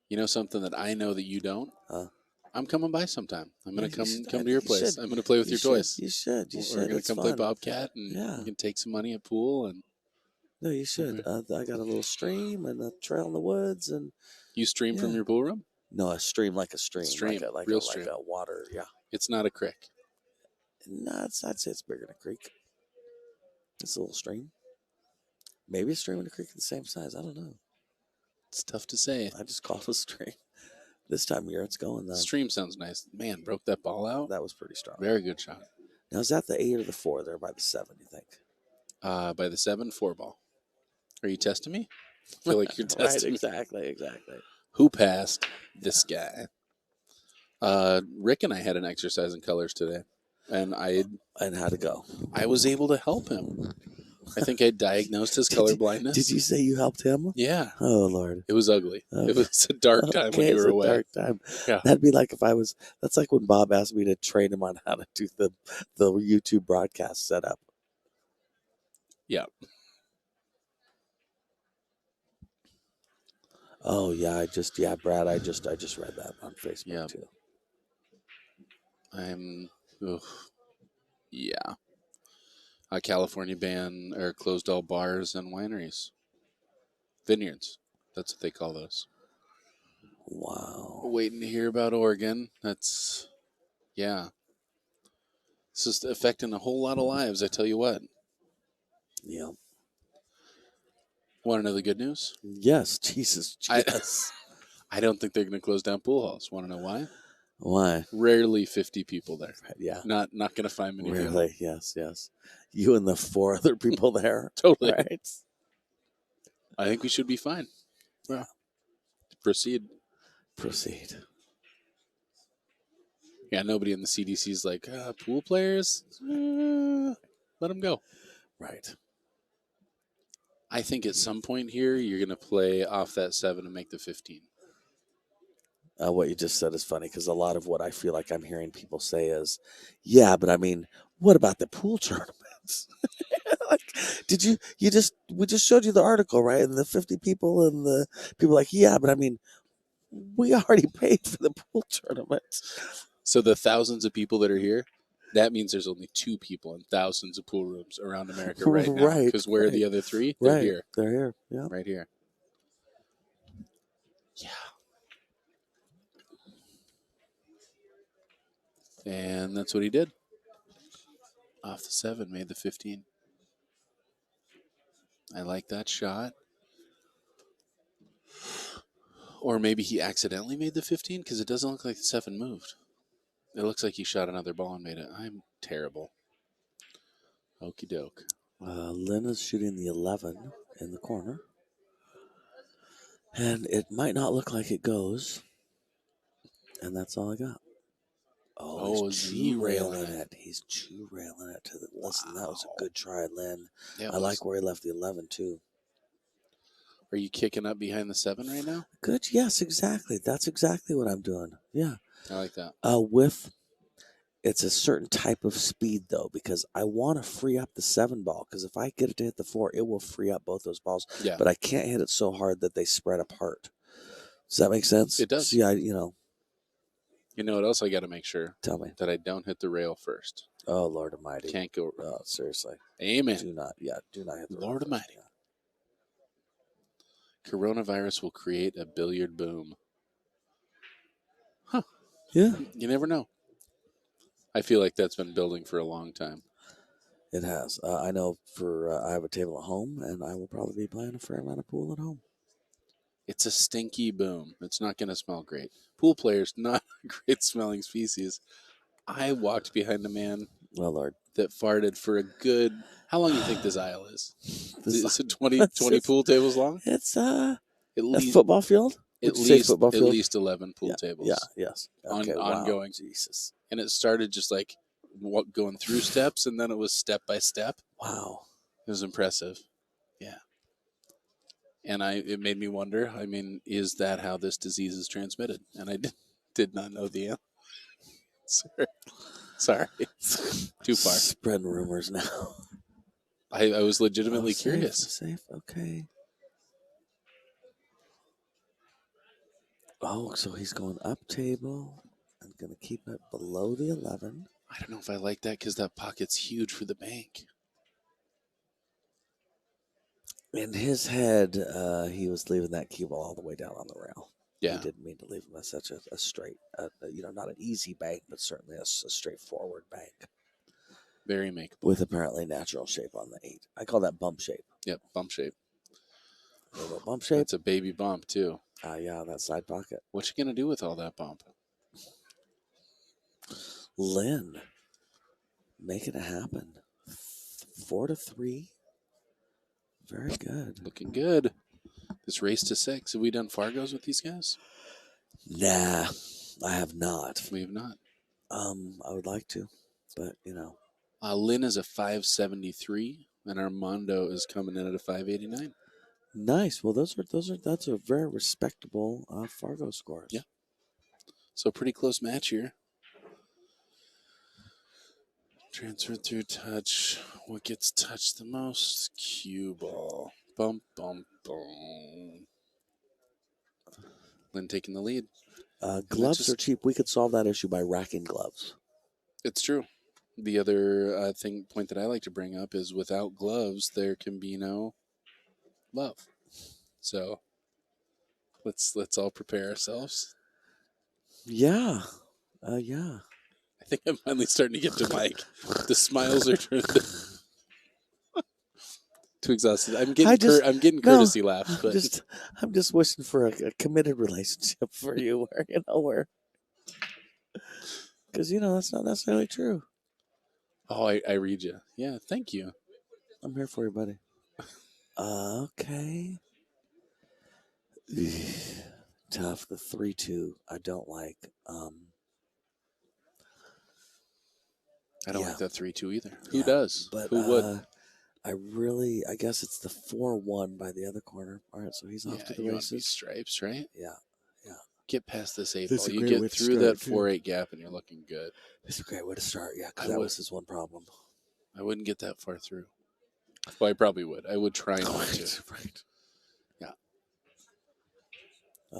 You know something that I know that you don't? I'm coming by sometime. I'm going to come to your place. I'm going to play with your toys. You should. We're going to come play Bobcat, and we can take some money at pool. And no, you should. I got a little stream and a trail in the woods, and you stream from your pool room? No, a stream like a stream, Stream, like real a stream. water. Yeah. It's not a creek. No, I'd say it's bigger than a creek. It's a little stream. Maybe a stream and a creek are the same size. I don't know. It's tough to say. I just call it a stream. This time of year, it's going though. Stream sounds nice. Man, broke that ball out. That was pretty strong. Very good shot. Now, is that the 8 or the 4 there by the 7, you think? By the 7-4 ball. Are you testing me? I feel like you're testing Right, exactly. me. Who passed? This guy. Rick and I had an exercise in colors today, and And how'd it go? I was able to help him. I think I diagnosed his color blindness. Did you say you helped him? Yeah. Oh, Lord. It was ugly. Okay. It was a dark time when you were away. Dark time. Yeah. That'd be like if I was. That's like when Bob asked me to train him on how to do the YouTube broadcast setup. Yeah. Oh yeah, Brad. I just read that on Facebook too. Yeah. California ban or closed all bars and wineries, vineyards. That's what they call those. Wow. Waiting to hear about Oregon. That's, yeah. It's just affecting a whole lot of lives, I tell you what. Yeah. Want to know the good news? Yes, Jesus. Yes. I don't think they're going to close down pool halls. Want to know why? Why? Rarely 50 people there. Yeah. Not going to find many people. Rarely, yes. You and the 4 other people there. Totally. Right? I think we should be fine. Yeah. Proceed. Yeah, nobody in the CDC is like, pool players, let them go. Right. I think at some point here, you're going to play off that 7 and make the 15. What you just said is funny because a lot of what I feel like I'm hearing people say is, yeah, but I mean, what about the pool tournaments? Like, we just showed you the article, right? And the 50 people and the people like, yeah, but I mean, we already paid for the pool tournament. So the thousands of people that are here, that means there's only 2 people in thousands of pool rooms around America right now. Right. Because where are the other 3? They're here. They're here. Yeah. Right here. Yeah. And that's what he did. Off the 7, made the 15. I like that shot. Or maybe he accidentally made the 15 because it doesn't look like the 7 moved. It looks like he shot another ball and made it. I'm terrible. Okie doke. Lynn is shooting the 11 in the corner. And it might not look like it goes. And that's all I got. Oh, he's G-railing it. He's G-railing it. Listen, that was a good try, Lynn. I like where he left the 11, too. Are you kicking up behind the 7 right now? Good. Yes, exactly. That's exactly what I'm doing. Yeah. I like that. It's a certain type of speed, though, because I want to free up the 7 ball. Because if I get it to hit the 4, it will free up both those balls. Yeah. But I can't hit it so hard that they spread apart. Does that make sense? It does. See, You know what else I got to make sure? Tell me. That I don't hit the rail first. Oh, Lord Almighty. Can't go. Oh, seriously. Amen. Do not hit the Lord Almighty. Coronavirus will create a billiard boom. Huh. Yeah. You never know. I feel like that's been building for a long time. It has. I know I have a table at home, and I will probably be playing a fair amount of pool at home. It's a stinky boom. It's not going to smell great. Pool players, not a great smelling species. I walked behind a man Well, Lord. that farted for a good... How long do you think this aisle is? Is it 20 pool tables long? It's at least, a football field? At least 11 pool tables. Yeah, yes. Okay, ongoing. Wow, Jesus. And it started just like going through steps, and then it was step by step. Wow. It was impressive. Yeah. And it made me wonder, I mean, is that how this disease is transmitted? And I did not know the answer. Sorry. Too far. Spreading rumors now. I was legitimately curious. Safe, okay. Oh, so he's going up table and going to keep it below the 11. I don't know if I like that because that pocket's huge for the bank. In his head, he was leaving that cue ball all the way down on the rail. Yeah. We didn't mean to leave them as such a straight, not an easy bank, but certainly a straightforward bank Very makeable. with apparently natural shape on the 8. I call that bump shape. Yep, bump shape. A little bump shape. That's a baby bump, too. Yeah, that side pocket. What you going to do with all that bump? Lynn, making it happen. 4-3. Very good. Looking good. This race to 6. Have we done Fargos with these guys? Nah, I have not. We have not. I would like to, but Lynn is a 573, and Armando is coming in at a 589. Nice. Well, that's a very respectable Fargo scores. Yeah. So pretty close match here. Transfer through touch. What gets touched the most? Cue ball. Bump, bump, boom. Lynn taking the lead. Gloves are cheap. We could solve that issue by racking gloves. It's true. The other point that I like to bring up is without gloves, there can be no love. So let's all prepare ourselves. Yeah. Yeah. I think I'm finally starting to get to Mike. The smiles are turned too exhausted. I'm getting courtesy laughs, but I'm just wishing for a committed relationship for you, where because that's not necessarily true. Oh, I read you. Yeah, thank you. I'm here for you, buddy. Okay. Tough. The 3-2. I don't like. I don't like that 3-2 either. Who does? But who would? I guess it's the 4-1 by the other corner. All right, so he's off to the you races. Want to be stripes, right? Yeah. Get past this 8 That's ball. a You great way get to through start, that too. 4-8 gap, and you're looking good. It's a great way to start, yeah, because that was his one problem. I wouldn't get that far through. Well, I probably would. I would try not to. Right. Yeah.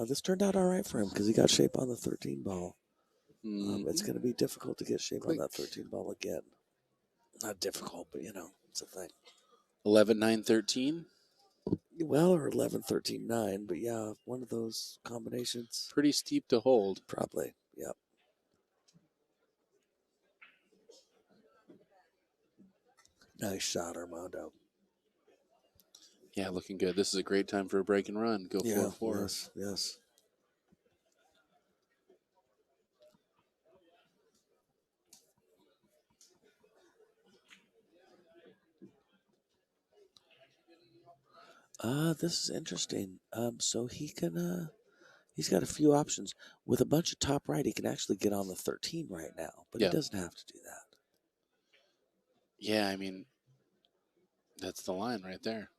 This turned out all right for him because he got shape on the 13 ball. Mm-hmm. It's going to be difficult to get shape on that 13 ball again. Not difficult, but it's a thing. 11, 9, 13. Well, or 11, 13, 9, but yeah, one of those combinations. Pretty steep to hold. Probably, yep. Nice shot, Armando. Yeah, looking good. This is a great time for a break and run. Go 4-4. Yes. This is interesting. So he can, he's got a few options. With a bunch of top right, he can actually get on the 13 right now, but he doesn't have to do that. Yeah, I mean, that's the line right there.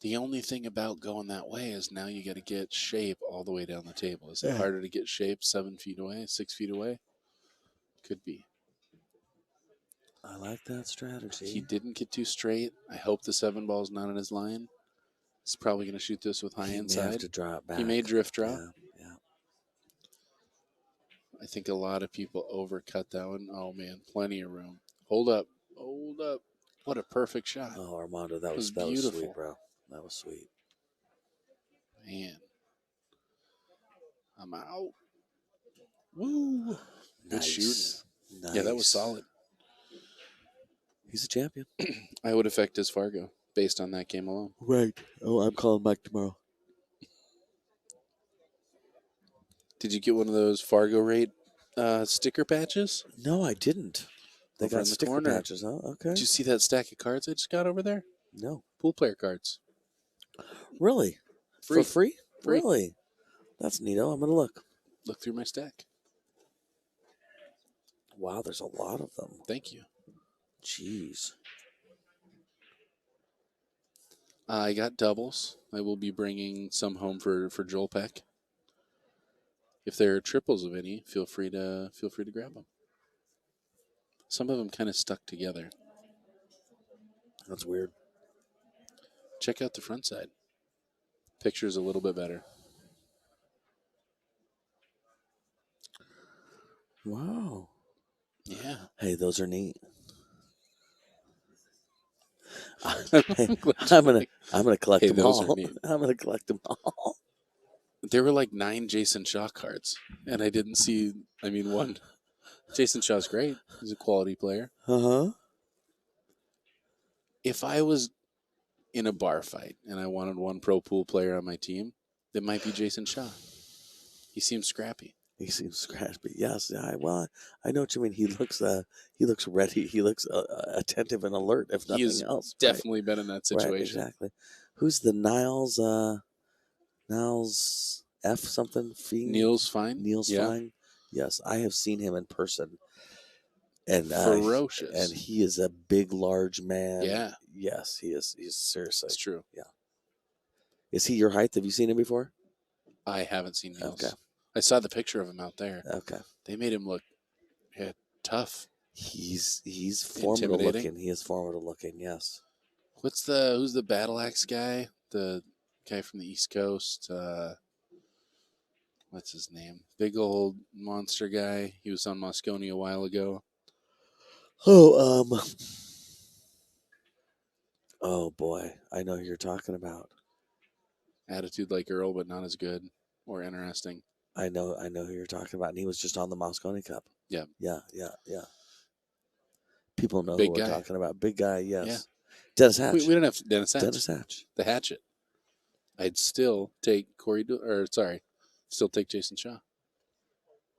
The only thing about going that way is now you got to get shape all the way down the table. Is it harder to get shape 7 feet away, 6 feet away? Could be. I like that strategy. He didn't get too straight. I hope the 7 ball's not in his line. He's probably going to shoot this with high inside. He may have to draw it back. He may drift drop. Yeah. I think a lot of people overcut that one. Oh, man, plenty of room. Hold up. What a perfect shot. Oh, Armando, that was beautiful. That was sweet, bro. That was sweet. Man. I'm out. Woo. Good shooting. Nice. Yeah, that was solid. He's a champion. I would affect his Fargo based on that game alone. Right. Oh, I'm calling Mike tomorrow. Did you get one of those Fargo rate sticker patches? No, I didn't. They Over got in the sticker corner. patches, huh? Okay. Did you see that stack of cards I just got over there? No. Pool player cards. Really? Free. For free? Free. Really? That's neato. I'm going to look. Look through my stack. Wow, there's a lot of them. Thank you. Jeez. I got doubles. I will be bringing some home for Joel Peck. If there are triples of any, feel free to grab them. Some of them kind of stuck together. That's weird. Check out the front side. Picture's a little bit better. Wow. Yeah. Hey, those are neat. I'm gonna collect them all. I'm gonna collect them all. there were like 9 Jason Shaw cards, and I didn't see. I mean, one. Jason Shaw's great. He's a quality player. Uh-huh. If I was in a bar fight and I wanted one pro pool player on my team, it might be Jason Shaw. He seems scrappy. He seems scrappy. Yes, yeah. Well, I know what you mean. He looks ready. He looks attentive and alert, if He has nothing else. definitely been in that Right, situation. exactly. Who's the Niles? Niles F something? Fiend? Niels Fine. Niels Yeah. Fine. Yes, I have seen him in person, and Ferocious. he is a big, large man. Yeah. Yes, he is. He's seriously. It's true. Yeah. Is he your height? Have you seen him before? I haven't seen Niels. Okay. I saw the picture of him out there. Okay. They made him look tough. He's formidable Intimidating. looking. He is formidable looking. Yes. Who's the battle axe guy? The guy from the East Coast. What's his name? Big old monster guy. He was on Moscone a while ago. Oh, oh boy, I know who you're talking about. Attitude like Earl, but not as good or interesting. I know who you're talking about, and he was just on the Moscone Cup. Yeah. Yeah. People know Big who we're guy. talking about. Big guy, yes. Yeah. Dennis Hatch. We don't have Dennis Hatch. Dennis Hatch. The Hatchet. I'd still take still take Jason Shaw.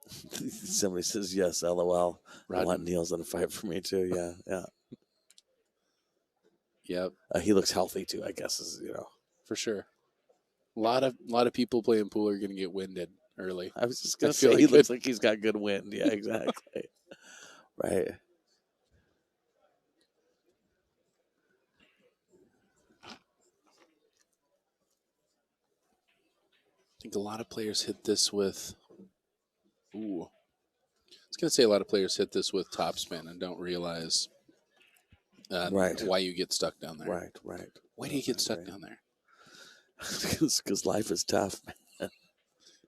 Somebody says yes, LOL. I Rodman. want Niels in a fight for me too. Yeah. Yep, He looks healthy too, I guess, for sure. A lot of people playing pool are going to get winded early. I was just gonna feel say like he looks like he's got good wind. Yeah, exactly. Right. I think a lot of players hit this with. Ooh, I was going to say a lot of players hit this with topspin and don't realize Right. why you get stuck down there. Right. Why do you get stuck down there? Because life is tough, man.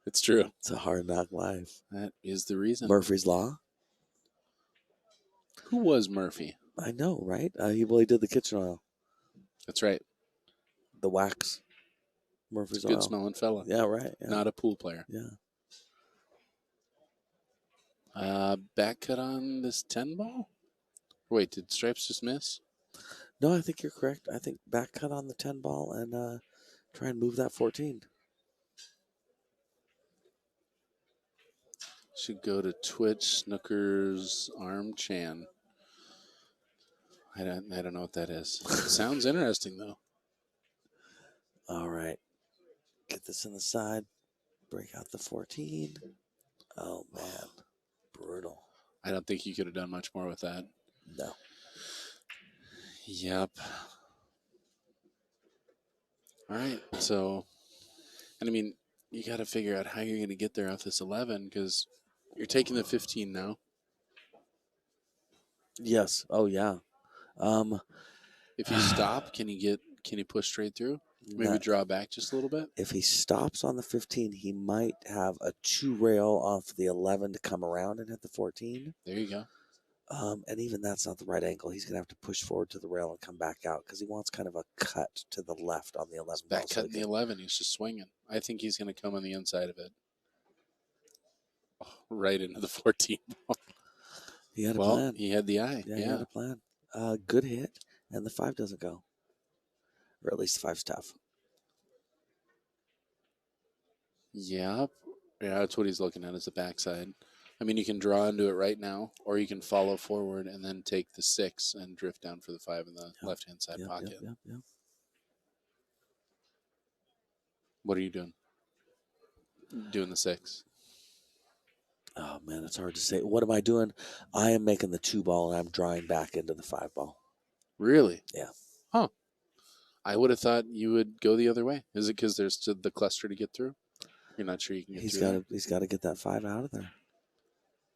It's true. It's a hard knock life. That is the reason. Murphy's Law. Who was Murphy? I know, right? He did the kitchen oil, That's right. the wax. Murphy's Good oil. smelling fella. Yeah, right. Yeah. Not a pool player. Yeah. Back cut on this 10 ball? Wait, did Stripes just miss? No, I think you're correct. I think back cut on the 10 ball and try and move that 14. Should go to Twitch Snooker's Arm Chan. I don't know what that is. Sounds interesting though. All right. Get this in the side. Break out the 14. Oh, man. Brutal. I don't think you could have done much more with that. No. Yep. All right. So, and I mean, you got to figure out how you're going to get there off this 11 because you're taking the 15 now. Yes. Oh, yeah. If you stop, can you push straight through? Maybe draw back just a little bit? If he stops on the 15, he might have a 2 rail off the 11 to come around and hit the 14. There you go. And even that's not the right angle. He's going to have to push forward to the rail and come back out because he wants kind of a cut to the left on the 11. Back cutting the 11. He's just swinging. I think he's going to come on the inside of it. Oh, right into the 14. He had a plan. He had the eye. Yeah, he had a plan. Good hit, and the 5 doesn't go. Or at least the 5's tough. Yep. Yeah, that's what he's looking at is the backside. I mean, you can draw into it right now, or you can follow forward and then take the 6 and drift down for the 5 in the left-hand side pocket. Yep. What are you doing? Doing the 6. Oh, man, it's hard to say. What am I doing? I am making the 2 ball, and I'm drawing back into the 5 ball. Really? Yeah. Huh. I would have thought you would go the other way. Is it because there's the cluster to get through? You're not sure you can get through. He's got to get that 5 out of there.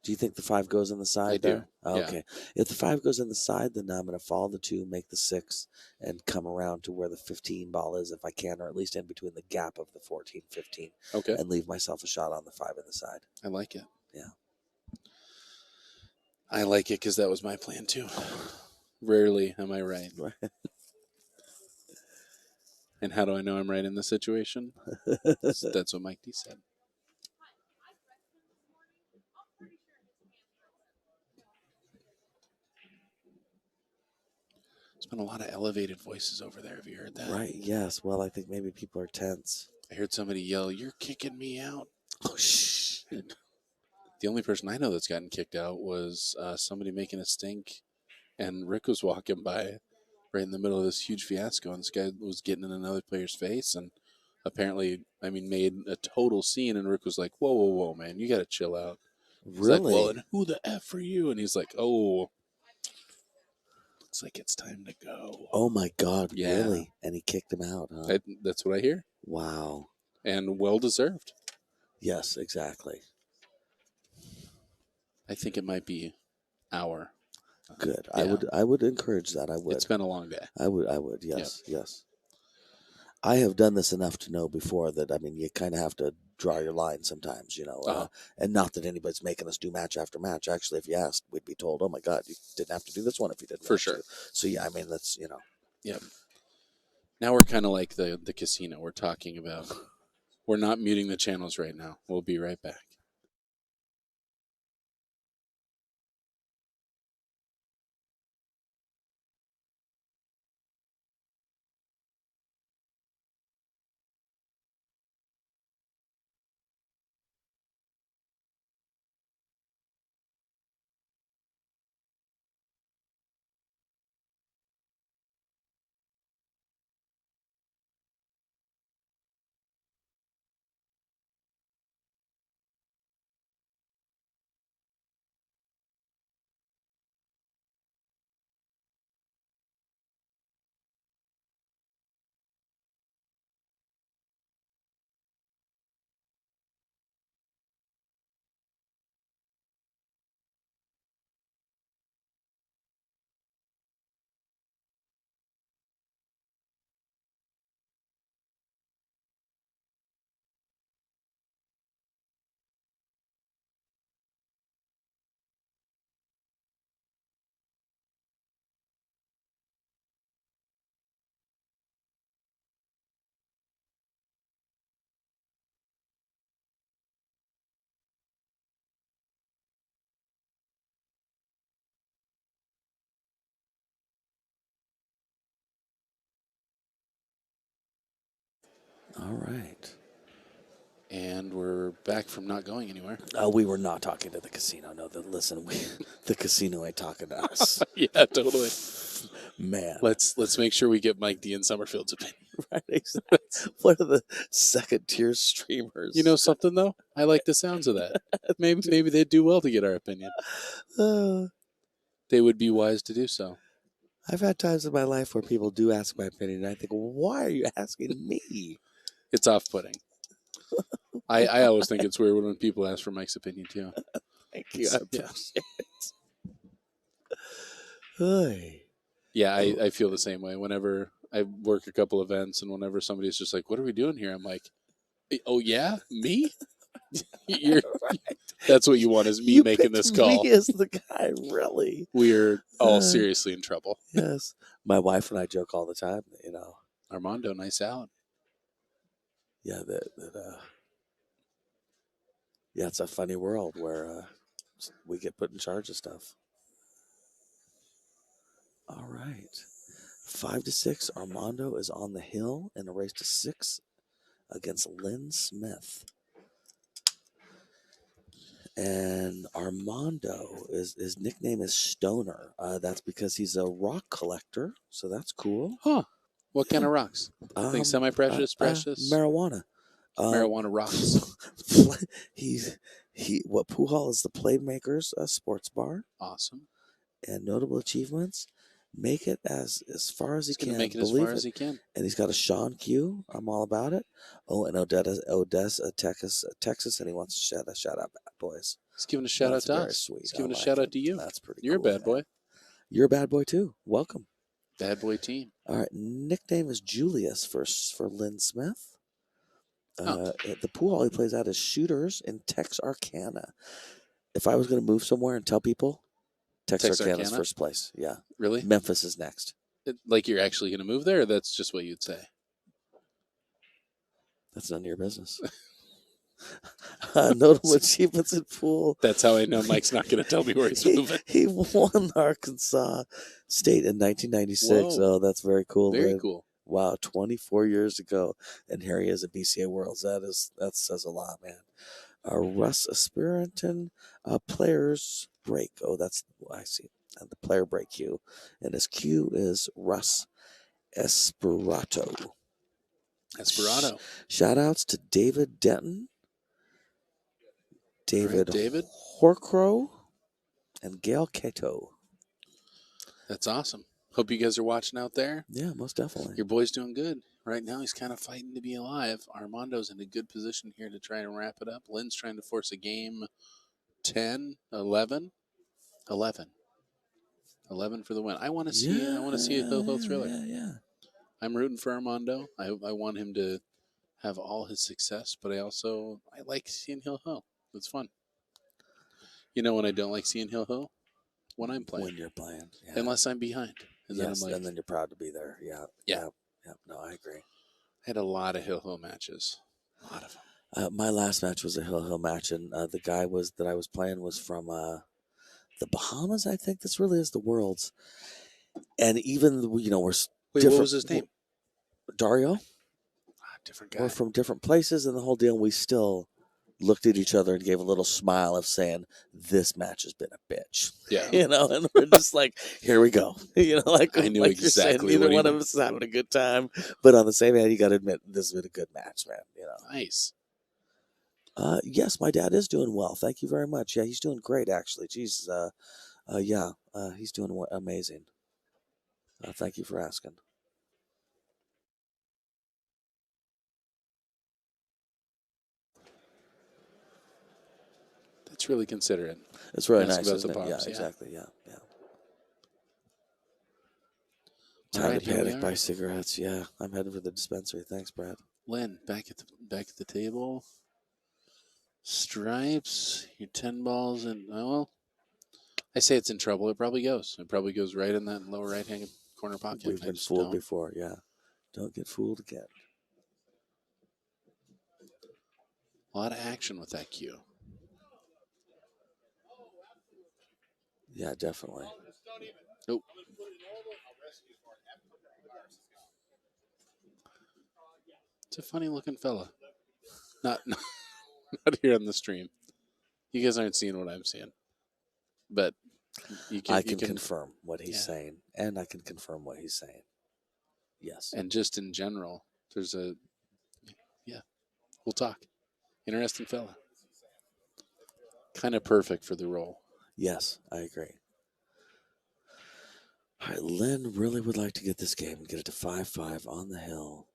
Do you think the 5 goes in the side? I do. Oh, okay. If the 5 goes in the side, then I'm going to follow the 2, make the 6, and come around to where the 15 ball is if I can, or at least in between the gap of the 14, 15. Okay. And leave myself a shot on the 5 in the side. I like it. Yeah. I like it because that was my plan too. Rarely am I right. And how do I know I'm right in this situation? That's what Mike D said. There's been a lot of elevated voices over there. Have you heard that? Right, yes. Well, I think maybe people are tense. I heard somebody yell, "You're kicking me out." Oh, shit. The only person I know that's gotten kicked out was somebody making a stink, and Rick was walking by right in the middle of this huge fiasco, and this guy was getting in another player's face, and apparently, made a total scene, and Rick was like, "Whoa, whoa, whoa, man, you got to chill out." He's like, "Well, Really? and who the F are you?" And he's like, "Oh, looks like it's time to go." Oh my God, Yeah. really? And he kicked him out, huh? That's what I hear, Wow. and well deserved. Yes, exactly. I think it might be our. Good. Yeah. I would encourage that. I would. It's been a long day. I would. Yes, yes. I have done this enough to know before that, you kind of have to draw your line sometimes, and not that anybody's making us do match after match. Actually, if you asked, we'd be told, "Oh my God, you didn't have to do this one if you didn't." For want sure. to." So yeah, that's Yep. Now we're kind of like the casino we're talking about. We're not muting the channels right now. We'll be right back. all right. And we're back from not going anywhere. We were not talking to the casino. No, listen, the casino ain't talking to us. Yeah, totally. Man, Let's make sure we get Mike D and Summerfield's opinion. right? Exactly. What are the second tier streamers? You know something though? I like the sounds of that. Maybe they'd do well to get our opinion. They would be wise to do so. I've had times in my life where people do ask my opinion, and I think, well, why are you asking me? It's off-putting. I always think it's weird when people ask for Mike's opinion too. Thank you. I Yeah. appreciate it. Hey. Yeah, I feel the same way. Whenever I work a couple events and whenever somebody's just like, "What are we doing here?" I'm like, "Oh yeah, me? You're Right. That's what you want is me You making picked this call." me as the guy, really. We're all seriously in trouble. Yes. My wife and I joke all the time, Armando, nice out. Yeah, yeah, it's a funny world where we get put in charge of stuff. All right. 5-6, Armando is on the hill in a race to 6 against Lynn Smith. And Armando his nickname is Stoner. That's because he's a rock collector, so that's cool. Huh. What kind of rocks? Like semi-precious, precious? Marijuana. Marijuana rocks. What Pujol is the Playmakers sports bar. Awesome. And notable achievements, make it as far as he can. Make it as far as he can. And he's got a Sean Q. I'm all about it. Oh, and Odessa, Texas, and he wants to shout out Bad Boys. He's giving a shout out to us. Sweet. He's giving a shout out to you. That's pretty You're cool. A bad boy. You're a bad boy too. Welcome. Bad boy team. All right. Nickname is Julius for Lynn Smith. The pool hall he plays out is Shooters in Texarkana. If I was going to move somewhere and tell people, Texarkana is first place. Yeah. Really? Memphis is next. Like you're actually going to move there, or that's just what you'd say? That's none of your business. Notable achievements in pool. That's how I know Mike's not going to tell me where he's moving. He won Arkansas State in 1996. Whoa. Oh, that's very cool. Very man. cool. Wow, 24 years ago, and here he is at BCA Worlds. That says a lot, man. Russ Aspiranton, players break. Oh, that's I see. The player break cue, and his cue is Russ Esperato. Esperado. Shout outs to David Denton, David, Right, David. Horcrow, and Gail Cato. That's awesome. Hope you guys are watching out there. Yeah, most definitely. Your boy's doing good. Right now, he's kind of fighting to be alive. Armando's in a good position here to try and wrap it up. Lynn's trying to force a game 10, 11. 11 for the win. I want to see. I want to see a Ho-Ho thriller. Yeah. I'm rooting for Armando. I want him to have all his success, but I like seeing Ho-Ho. It's fun. You know when I don't like seeing Ho-Ho? When I'm playing. When you're playing. Yeah. Unless I'm behind. And then Yes, I'm like, and then you're proud to be there. Yeah. No, I agree. I had a lot of Ho-Ho matches. A lot of them. My last match was a Hill match, and the guy that I was playing was from the Bahamas. I think this really is the Worlds, and even we're Wait, different. what was his name? Dario. Different guy. We're from different places, and the whole deal. We still looked at each other and gave a little smile of saying, "This match has been a bitch." Yeah. And we're just like, "Here we go." Like I knew like exactly you're saying, what neither he one of meant. us is having a good time, but on the same hand, you got to admit this has been a good match, man. Nice. Yes, my dad is doing well. Thank you very much. Yeah, he's doing great, actually. Jesus, he's doing amazing. Thank you for asking. That's really considerate. It's really Ask nice, about isn't the it? Yeah, pops, yeah. exactly. Yeah. All Time right, to here we panic, are. buy cigarettes. Yeah, I'm heading for the dispensary. Thanks, Brad. Lynn, back at the table. Stripes, your 10 balls, and I say it's in trouble. It probably goes. It probably goes right in that lower right hand corner pocket. We've been fooled before. Yeah, don't get fooled again. A lot of action with that cue. Yeah, definitely. Nope. It's a funny looking fella. Not here on the stream. You guys aren't seeing what I'm seeing, but I can confirm what he's saying, and I can confirm what he's saying. Yes. And just in general, we'll talk. Interesting fella. Kind of perfect for the role. Yes, I agree. All right, Lynn really would like to get this game and get it to 5-5 on the hill.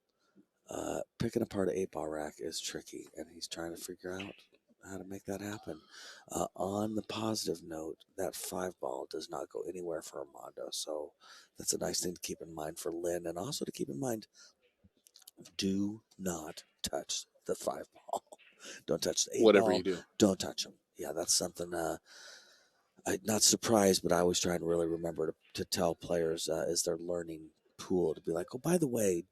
Picking apart an 8-ball rack is tricky, and he's trying to figure out how to make that happen. On the positive note, that 5-ball does not go anywhere for Armando, so that's a nice thing to keep in mind for Lynn, and also to keep in mind, do not touch the 5-ball. Don't touch the 8-ball. Whatever you do. Don't touch them. Yeah, that's something I'm not surprised, but I always try and really remember to tell players as they're learning pool to be like, oh, by the way,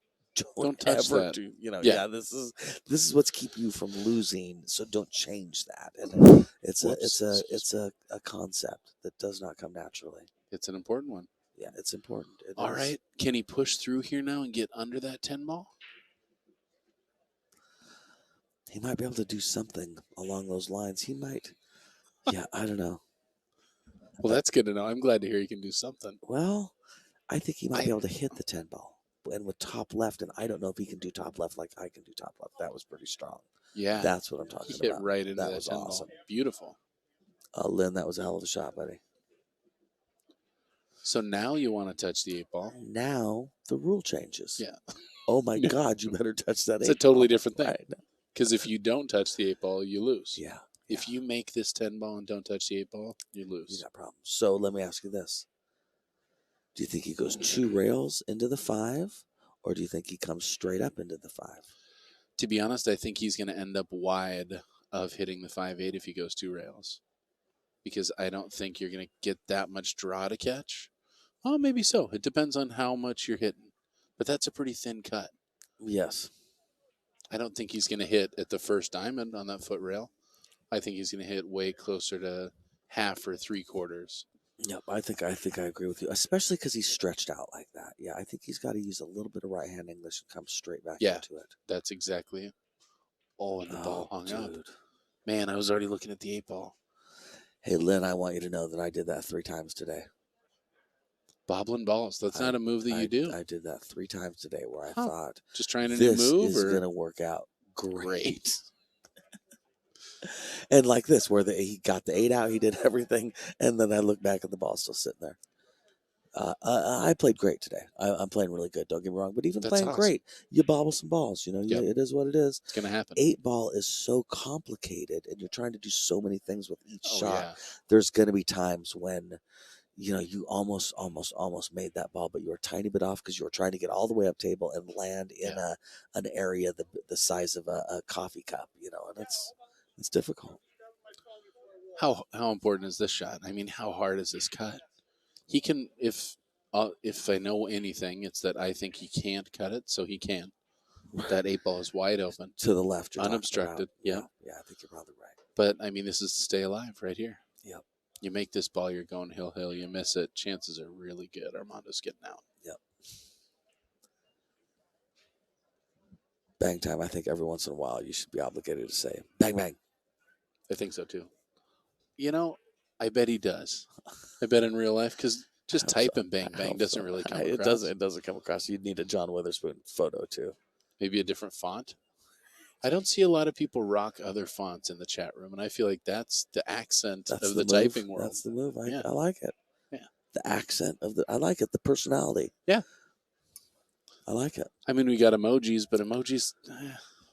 don't touch ever that. do. Yeah. This is what's keeping you from losing. So don't change that. And it's a concept that does not come naturally. It's an important one. Yeah, it's important. All right, can he push through here now and get under that 10 ball? He might be able to do something along those lines. He might. Yeah, I don't know. Well, that's good to know. I'm glad to hear he can do something. Well, I think he might be able to hit the 10 ball. And with top left, and I don't know if he can do top left like I can do top left. That was pretty strong. Yeah. That's what I'm talking He hit about. right into that was 10 awesome. ball. Beautiful. Lynn, that was a hell of a shot, buddy. So now you want to touch the 8-ball. Now the rule changes. Yeah. Oh, my God, you better touch that 8-ball. It's a totally different thing. Right. Because if you don't touch the 8-ball, you lose. Yeah. If you make this 10 ball and don't touch the 8-ball, you lose. You got problems. So let me ask you this. Do you think he goes 2 rails into the 5, or do you think he comes straight up into the 5? To be honest, I think he's going to end up wide of hitting the 5-8 if he goes 2 rails. Because I don't think you're going to get that much draw to catch. Oh, maybe so. It depends on how much you're hitting. But that's a pretty thin cut. Yes. I don't think he's going to hit at the first diamond on that foot rail. I think he's going to hit way closer to half or 3/4. Yep, I think I agree with you, especially because he's stretched out like that. Yeah, I think he's got to use a little bit of right hand English and come straight back Yeah. into it. That's exactly it. Oh, and the ball hung up. dude. Man, I was already looking at the 8-ball. Hey, Lynn, I want you to know that I did that 3 times today. Bobbling balls. That's not a move that you do. I did that 3 times today where I Huh. thought Just trying a new this move, is or going to work out great. great. And like this, where he got the 8 out, he did everything, and then I look back and the ball's still sitting there. I played great today. I'm playing really good. Don't get me wrong, but even That's playing awesome. great, you bobble some balls. You know, Yep. it is what it is. It's going to happen. 8 ball is so complicated, and you're trying to do so many things with each shot. Yeah. There's going to be times when, you know, you almost made that ball, but you were a tiny bit off because you were trying to get all the way up table and land in an area the size of a coffee cup. You know, and it's difficult. How important is this shot? I mean, how hard is this cut? He can, if I know anything, it's that I think he can't cut it, so he can. That 8-ball is wide open, To the left, you're unobstructed. Yeah, I think you're probably right. But I mean, this is to stay alive right here. Yep. You make this ball, you're going hill. You miss it, chances are really good Armando's getting out. Yep. Bang time. I think every once in a while you should be obligated to say bang bang. I think so too. You know, I bet he does. I bet in real life, because just typing bang bang doesn't really come across. It doesn't come across. You'd need a John Witherspoon photo too. Maybe a different font. I don't see a lot of people rock other fonts in the chat room, and I feel like that's the accent of the typing world. That's the move. I Yeah. like it. Yeah. The accent of I like it. The personality. Yeah. I like it. I mean, we got emojis, but emojis.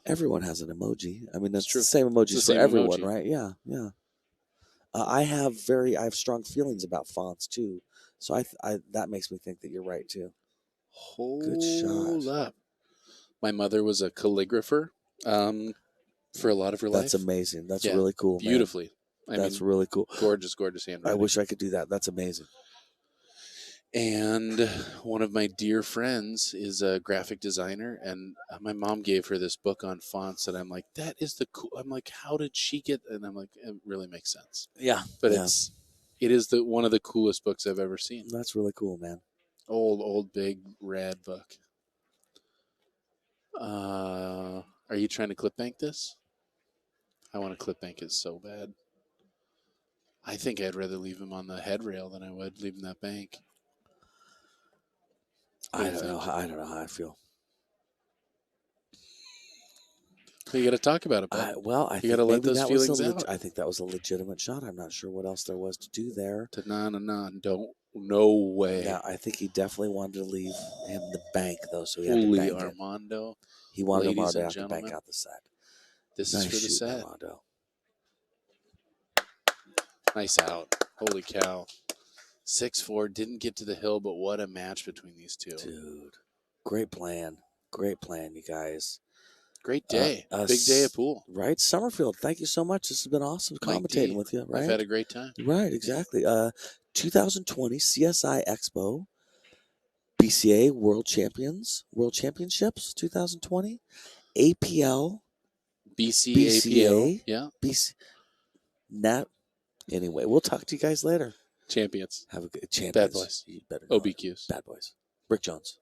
Everyone has an emoji. I mean, that's true. the same emojis It's the for same everyone, emoji. right? Yeah, yeah. I have strong feelings about fonts too, so I that makes me think that you're right too. Good Hold shot. up. My mother was a calligrapher for a lot of her life. That's amazing. That's Yeah, really cool. Man. Beautifully. That's really cool. Gorgeous handwriting. I wish I could do that. That's amazing. And one of my dear friends is a graphic designer, and my mom gave her this book on fonts, and I'm like, that is the cool. I'm like, how did she get? And I'm like, it really makes sense. Yeah, But yeah. it is one of the coolest books I've ever seen. That's really cool, man. Old big rad book. Are you trying to clip bank this? I want to clip bank it so bad. I think I'd rather leave him on the head rail than I would leave him that bank. I don't know how I feel. You got to talk about it, bud. I you got to let those feelings out. I think that was a legitimate shot. I'm not sure what else there was to do there. No way. Yeah, I think he definitely wanted to leave him the bank though, so he Holy had to bank Armando. it. He wanted Ladies Armando and to have to bank gentlemen, out the set. This Nice is for the shoot, set. Armando. Nice out. Holy cow. 6-4, didn't get to the hill, but what a match between these two. Dude, great plan. Great plan, you guys. Great day. Big day of pool. Right, Summerfield, thank you so much. This has been awesome commentating with you, right? I've had a great time. Right, exactly. 2020 CSI Expo, BCA World Championships 2020, APL, BCAPL. Yeah. BC. Anyway, we'll talk to you guys later. Champions. Have a good champions. Bad boys. You better know it. OBQs. Bad boys. Rick Jones.